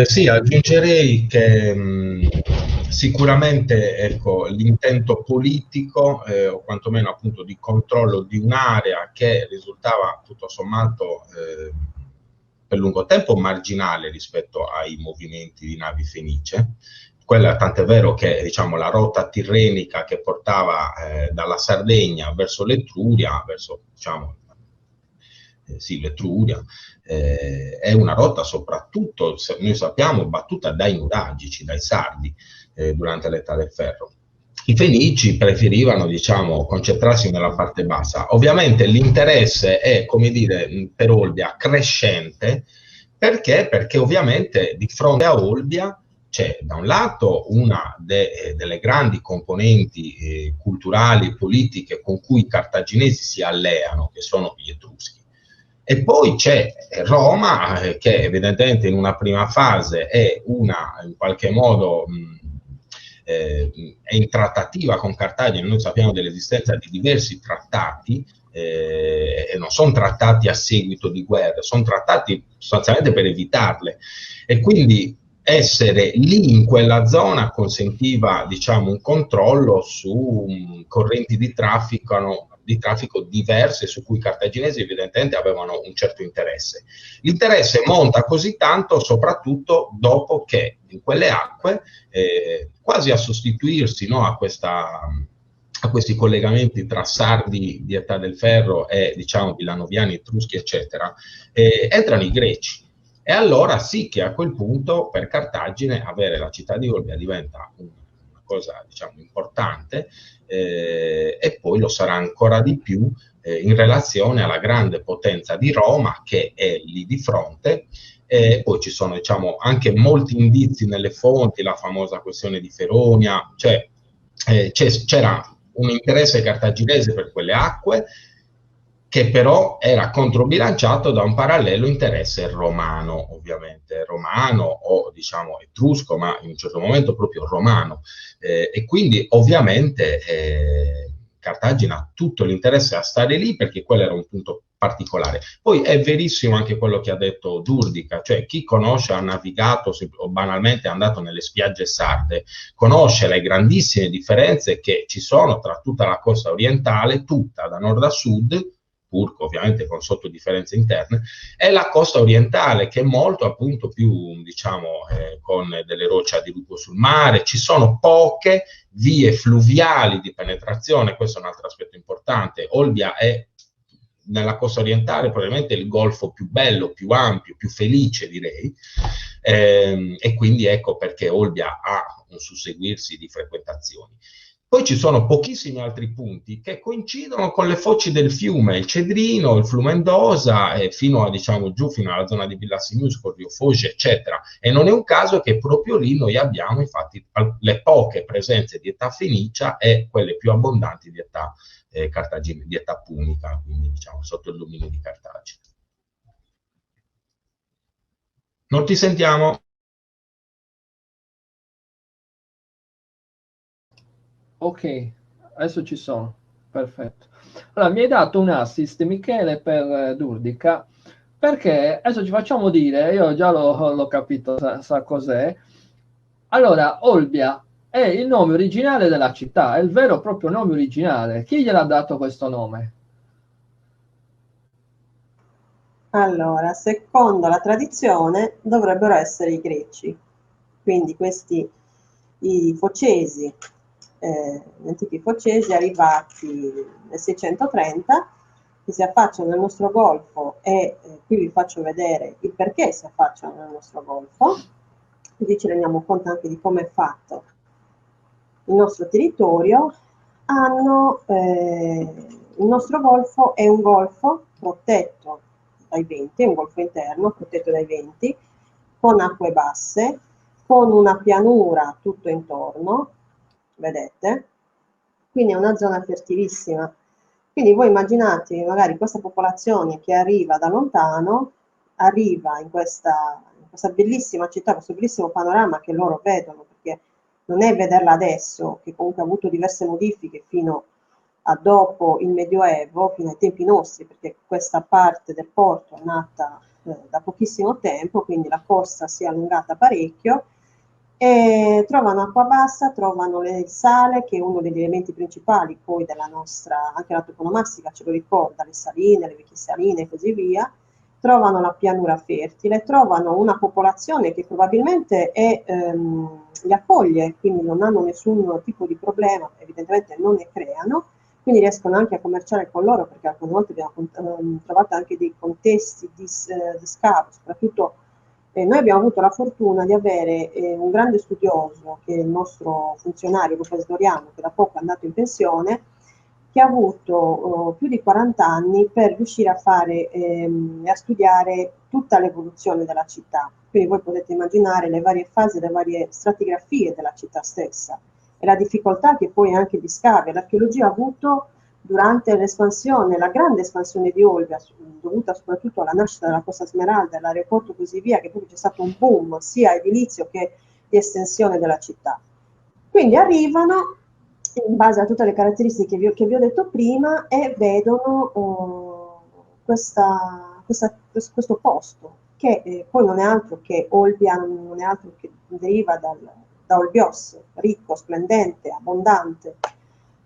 Sì, aggiungerei che sicuramente ecco, l'intento politico o quantomeno appunto di controllo di un'area che risultava tutto sommato per lungo tempo marginale rispetto ai movimenti di navi fenicie. Quella tant'è vero che diciamo, la rotta tirrenica che portava dalla Sardegna verso l'Etruria, verso diciamo, sì, l'Etruria, è una rotta soprattutto, noi sappiamo, battuta dai nuragici, dai sardi, durante l'età del ferro. I fenici preferivano, diciamo, concentrarsi nella parte bassa. Ovviamente l'interesse è, come dire, per Olbia crescente, perché? Perché ovviamente di fronte a Olbia c'è da un lato una delle grandi componenti culturali e politiche con cui i cartaginesi si alleano, che sono gli Etruschi. E poi c'è Roma, che evidentemente in una prima fase è una, in qualche modo, è in trattativa con Cartagine. Noi sappiamo dell'esistenza di diversi trattati, e non sono trattati a seguito di guerre, sono trattati sostanzialmente per evitarle. E quindi essere lì in quella zona consentiva, diciamo, un controllo su correnti di traffico diverse su cui i cartaginesi evidentemente avevano un certo interesse. L'interesse monta così tanto soprattutto dopo che in quelle acque, quasi a sostituirsi, no, a questi collegamenti tra sardi di età del ferro e diciamo villanoviani, etruschi eccetera, entrano i greci. E allora sì che a quel punto per Cartagine avere la città di Olbia diventa una cosa diciamo importante, e poi lo sarà ancora di più in relazione alla grande potenza di Roma che è lì di fronte. Poi ci sono, diciamo, anche molti indizi nelle fonti, la famosa questione di Feronia, cioè c'era un interesse cartaginese per quelle acque, che però era controbilanciato da un parallelo interesse romano, ovviamente, romano o diciamo etrusco, ma in un certo momento proprio romano. E quindi ovviamente Cartagine ha tutto l'interesse a stare lì perché quello era un punto particolare. Poi è verissimo anche quello che ha detto Giurdica, cioè chi conosce, ha navigato o banalmente è andato nelle spiagge sarde, conosce le grandissime differenze che ci sono tra tutta la costa orientale, tutta da nord a sud, pur ovviamente con sottodifferenze interne, e la costa orientale che è molto appunto più, diciamo, con delle rocce a dirupo sul mare, ci sono poche vie fluviali di penetrazione, questo è un altro aspetto importante. Olbia è nella costa orientale probabilmente il golfo più bello, più ampio, più felice direi, e quindi ecco perché Olbia ha un susseguirsi di frequentazioni. Poi ci sono pochissimi altri punti che coincidono con le foci del fiume, il Cedrino, il Flumendosa, fino a, diciamo, giù, fino alla zona di Villa Simius, con Rio Foce, eccetera. E non è un caso che proprio lì noi abbiamo, infatti, le poche presenze di età fenicia e quelle più abbondanti di età Cartagine, di età punica, quindi diciamo sotto il dominio di Cartagine. Non ti sentiamo? Ok, adesso ci sono, perfetto. Allora, mi hai dato un assist, Michele, per Durdica, perché adesso ci facciamo dire, io già l'ho capito, sa cos'è. Allora, Olbia è il nome originale della città, è il vero e proprio nome originale. Chi gliel'ha dato questo nome? Allora, secondo la tradizione dovrebbero essere i greci, quindi questi, i focesi, gli antichi focesi arrivati nel 630, che si affacciano nel nostro golfo e qui vi faccio vedere il perché si affacciano nel nostro golfo, così ci rendiamo conto anche di come è fatto il nostro territorio. Il nostro golfo è un golfo protetto dai venti, è un golfo interno protetto dai venti, con acque basse, con una pianura tutto intorno, vedete? Quindi è una zona fertilissima. Quindi voi immaginate magari questa popolazione che arriva da lontano, arriva in questa bellissima città, questo bellissimo panorama che loro vedono, perché non è vederla adesso, che comunque ha avuto diverse modifiche fino a dopo il Medioevo, fino ai tempi nostri, perché questa parte del porto è nata da pochissimo tempo, quindi la costa si è allungata parecchio, e trovano acqua bassa, trovano il sale, che è uno degli elementi principali poi della nostra, anche la toponomastica ce lo ricorda, le saline, le vecchie saline e così via, trovano la pianura fertile, trovano una popolazione che probabilmente li accoglie, quindi non hanno nessun tipo di problema, evidentemente non ne creano, quindi riescono anche a commerciare con loro, perché alcune volte abbiamo trovato anche dei contesti di scavo, soprattutto noi abbiamo avuto la fortuna di avere un grande studioso, che è il nostro funzionario Luca Sdoriano, che da poco è andato in pensione, che ha avuto più di 40 anni per riuscire a fare e a studiare tutta l'evoluzione della città. Quindi voi potete immaginare le varie fasi, le varie stratigrafie della città stessa e la difficoltà che poi anche di scavi. L'archeologia ha avuto durante l'espansione, la grande espansione di Olbia, dovuta soprattutto alla nascita della Costa Smeralda, dell'aeroporto e così via, che proprio c'è stato un boom sia edilizio che di estensione della città. Quindi arrivano in base a tutte le caratteristiche che vi ho detto prima e vedono questo posto, che poi non è altro che Olbia, non è altro che deriva da Olbios, ricco, splendente, abbondante,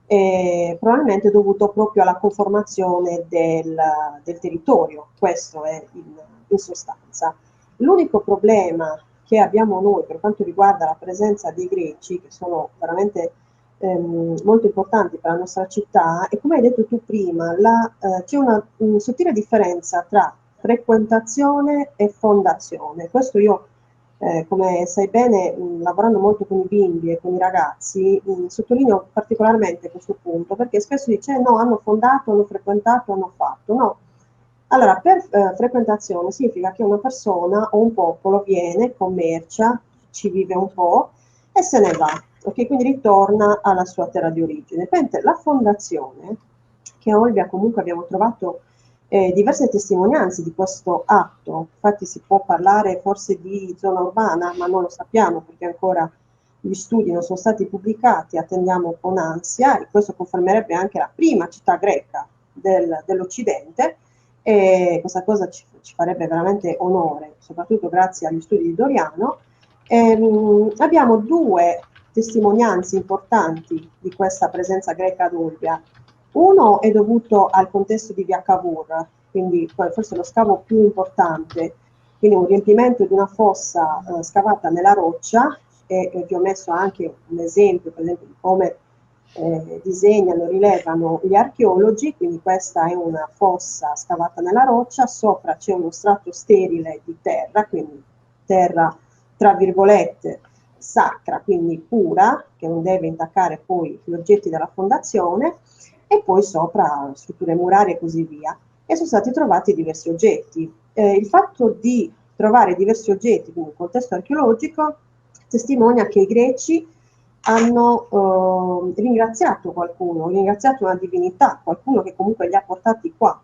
probabilmente dovuto proprio alla conformazione del territorio, questo è in sostanza. L'unico problema che abbiamo noi per quanto riguarda la presenza dei greci, che sono veramente molto importanti per la nostra città, e come hai detto tu prima, c'è una sottile differenza tra frequentazione e fondazione. Questo io come sai bene, lavorando molto con i bimbi e con i ragazzi, sottolineo particolarmente questo punto, perché spesso dice no, hanno fondato, hanno frequentato, hanno fatto. No. Allora, per frequentazione significa che una persona o un popolo viene, commercia, ci vive un po' e se ne va, ok? Quindi ritorna alla sua terra di origine. Mentre la fondazione, che a Olbia comunque abbiamo trovato diverse testimonianze di questo atto, infatti si può parlare forse di zona urbana, ma non lo sappiamo perché ancora gli studi non sono stati pubblicati, attendiamo con ansia, e questo confermerebbe anche la prima città greca dell'Occidente, e questa cosa ci farebbe veramente onore, soprattutto grazie agli studi di Doriano. Abbiamo due testimonianze importanti di questa presenza greca ad Olbia. Uno è dovuto al contesto di via Cavour, quindi forse lo scavo più importante, quindi un riempimento di una fossa scavata nella roccia, e vi ho messo anche un esempio, per esempio, di come disegnano, rilevano gli archeologi, quindi questa è una fossa scavata nella roccia, sopra c'è uno strato sterile di terra, quindi terra tra virgolette sacra, quindi pura, che non deve intaccare poi gli oggetti della fondazione, e poi sopra strutture murarie e così via. E sono stati trovati diversi oggetti. Il fatto di trovare diversi oggetti in un contesto archeologico testimonia che i greci hanno ringraziato qualcuno, ringraziato una divinità, qualcuno che comunque li ha portati qua,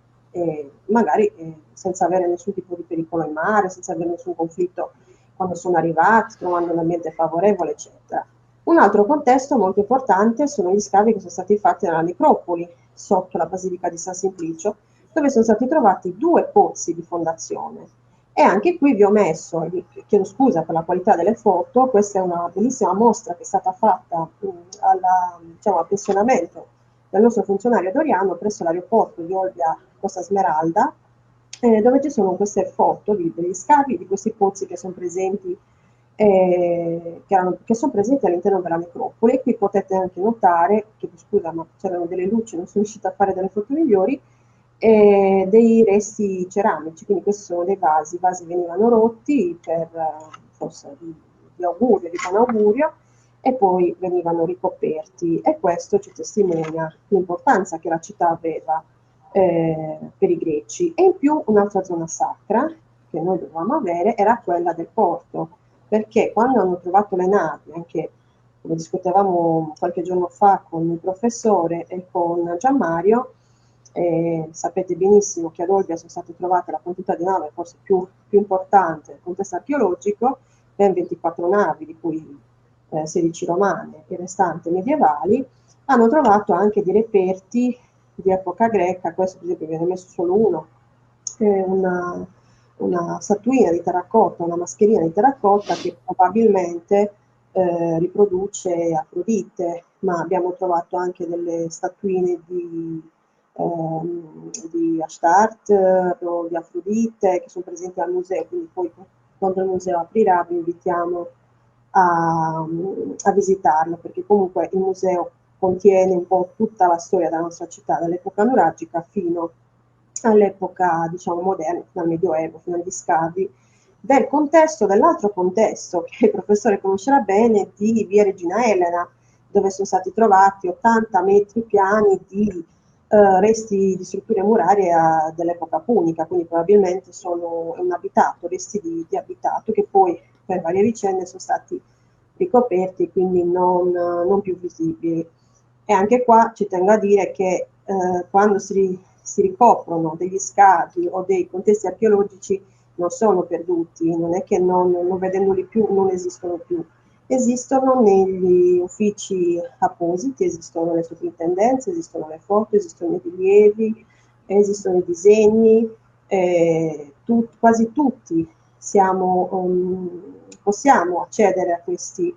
magari senza avere nessun tipo di pericolo in mare, senza avere nessun conflitto quando sono arrivati, trovando un ambiente favorevole, eccetera. Un altro contesto molto importante sono gli scavi che sono stati fatti nella necropoli, sotto la Basilica di San Simplicio, dove sono stati trovati due pozzi di fondazione. E anche qui vi ho messo, chiedo scusa per la qualità delle foto, questa è una bellissima mostra che è stata fatta diciamo, al pensionamento del nostro funzionario Doriano presso l'aeroporto di Olbia Costa Smeralda, dove ci sono queste foto degli scavi, di questi pozzi che sono presenti, che sono presenti all'interno della necropoli. E qui potete anche notare, chiedo scusa ma c'erano delle luci, non sono riuscita a fare delle foto migliori, dei resti ceramici, quindi questi sono dei vasi, i vasi venivano rotti per forse di augurio, di buon augurio, e poi venivano ricoperti, e questo ci testimonia l'importanza che la città aveva per i greci. E in più un'altra zona sacra che noi dovevamo avere era quella del porto, perché quando hanno trovato le navi, anche come discutevamo qualche giorno fa con il professore e con Gianmario, sapete benissimo che ad Olbia sono state trovate la quantità di navi forse più importante nel contesto archeologico, ben 24 navi, di cui 16 romane e restanti medievali. Hanno trovato anche dei reperti di epoca greca, questo per esempio viene messo solo uno, una statuina di terracotta, una mascherina di terracotta che probabilmente riproduce Afrodite, ma abbiamo trovato anche delle statuine di Astarte o di Afrodite che sono presenti al museo, quindi poi quando il museo aprirà vi invitiamo a visitarlo, perché comunque il museo contiene un po' tutta la storia della nostra città, dall'epoca nuragica fino all'epoca, diciamo, moderna, fino al Medioevo, fino agli scavi, dell'altro contesto che il professore conoscerà bene, di via Regina Elena, dove sono stati trovati 80 metri piani di resti di strutture murarie dell'epoca punica, quindi probabilmente sono un abitato, resti di abitato che poi per varie vicende sono stati ricoperti, quindi non più visibili. E anche qua ci tengo a dire che quando si ricoprono degli scavi o dei contesti archeologici non sono perduti, non è che non vedendoli più non esistono più. Esistono negli uffici appositi, esistono le sovrintendenze, esistono le foto, esistono i rilievi, esistono i disegni, quasi tutti possiamo accedere a questi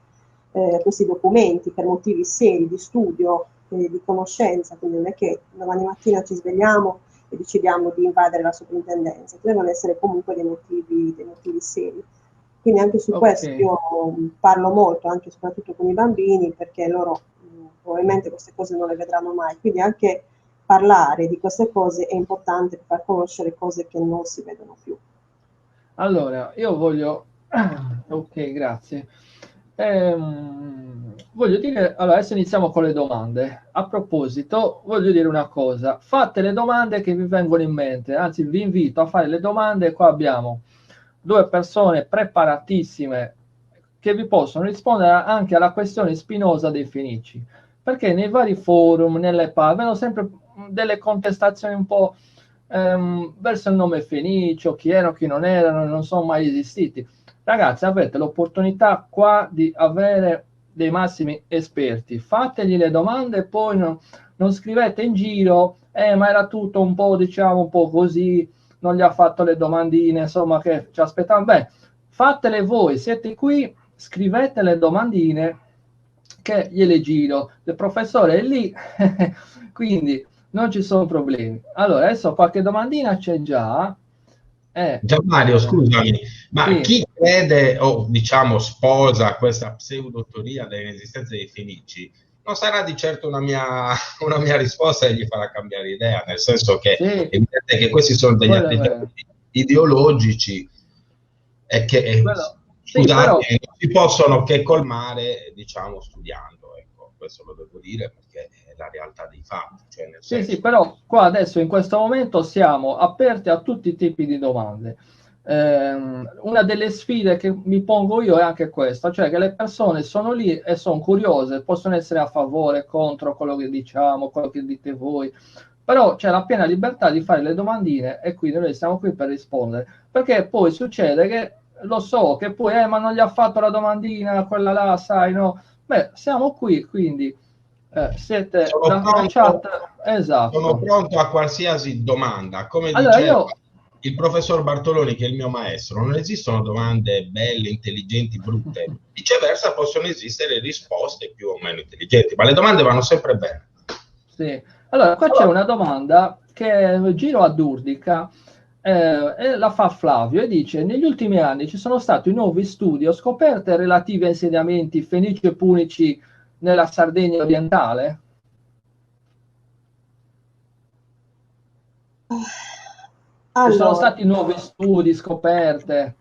documenti per motivi seri di studio e di conoscenza, quindi non è che domani mattina ci svegliamo e decidiamo di invadere la soprintendenza, devono essere comunque dei motivi seri. Quindi anche su questo io parlo molto, anche soprattutto con i bambini, perché loro probabilmente queste cose non le vedranno mai, quindi anche parlare di queste cose è importante per far conoscere cose che non si vedono più. Allora, io voglio Ok, grazie. Voglio dire, allora adesso iniziamo con le domande. A proposito, voglio dire una cosa, fate le domande che vi vengono in mente, anzi vi invito a fare le domande. Qua abbiamo due persone preparatissime che vi possono rispondere anche alla questione spinosa dei Fenici, perché nei vari forum, nelle pagine, vengono sempre delle contestazioni un po' verso il nome Fenicio, chi erano, chi non erano, non sono mai esistiti. Ragazzi, avete l'opportunità qua di avere dei massimi esperti, fategli le domande e poi non scrivete in giro, ma era tutto un po', diciamo, un po' così, non gli ha fatto le domandine, insomma, che ci aspettavamo. Beh, fatele voi, siete qui, scrivete le domandine che gliele giro. Il professore è lì, quindi non ci sono problemi. Allora, adesso qualche domandina c'è già. Gianmario, scusami, ma Sì. chi crede o diciamo sposa questa pseudoteoria dell'esistenza dei Fenici non sarà di certo una mia risposta che gli farà cambiare idea, nel senso che Sì, è evidente che questi sono degli quello è vero. atteggiamenti ideologici e che, Sì, scusate, però, non si possono che colmare, diciamo, studiando. Ecco, questo lo devo dire perché è la realtà dei fatti, cioè nel sì, senso. però qua adesso in questo momento siamo aperti a tutti i tipi di domande. Una delle sfide che mi pongo io è anche questa, cioè che le persone sono lì e sono curiose, possono essere a favore, contro quello che diciamo, quello che dite voi, però c'è la piena libertà di fare le domandine e quindi noi siamo qui per rispondere, perché poi succede che, lo so, che poi, ma non gli ha fatto la domandina, quella là, sai, no? Beh, siamo qui, quindi siete Sono la chat, pronto, sono esatto. pronto a qualsiasi domanda. Come Allora diceva io, il professor Bartoloni, che è il mio maestro, non esistono domande belle, intelligenti, brutte. Viceversa, possono esistere risposte più o meno intelligenti, ma le domande vanno sempre bene. sì. Allora, qua c'è una domanda che giro a Durdica e la fa Flavio e dice: negli ultimi anni ci sono stati nuovi studi o scoperte relative a insediamenti fenici e punici nella Sardegna orientale? Ci sono Allora, stati nuovi studi, scoperte?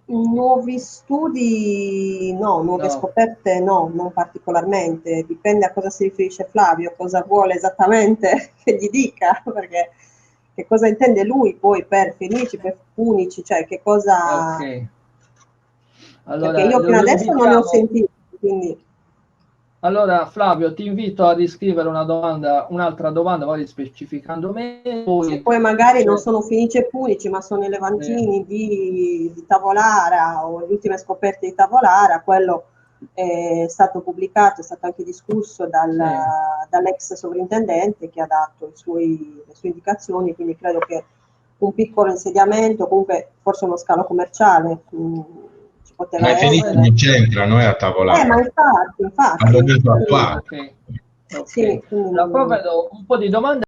nuovi studi, no, nuove No. scoperte no, non particolarmente, dipende a cosa si riferisce Flavio, cosa vuole esattamente che gli dica, perché che cosa intende lui poi per Fenici, per Punici, cioè che cosa, Ok. perché Allora io fino lo adesso non ne ho invitiamo. sentito, quindi Allora, Flavio, ti invito a riscrivere una domanda, un'altra domanda, magari specificando meglio. se Poi, poi magari non cioè, sono Fenici e Punici, ma sono i eh, Levantini di Tavolara o le ultime scoperte di Tavolara, quello è stato pubblicato, è stato anche discusso sì. dall'ex sovrintendente che ha dato le sue indicazioni, quindi credo che un piccolo insediamento, comunque forse uno scalo commerciale, ci Ma poteva i Fenici essere. non c'entrano, a Ma tavolare, infatti, al infatti, momento Ah, attuale. ok. Ok. sì, quindi Allora, qua vedo un po' di domande.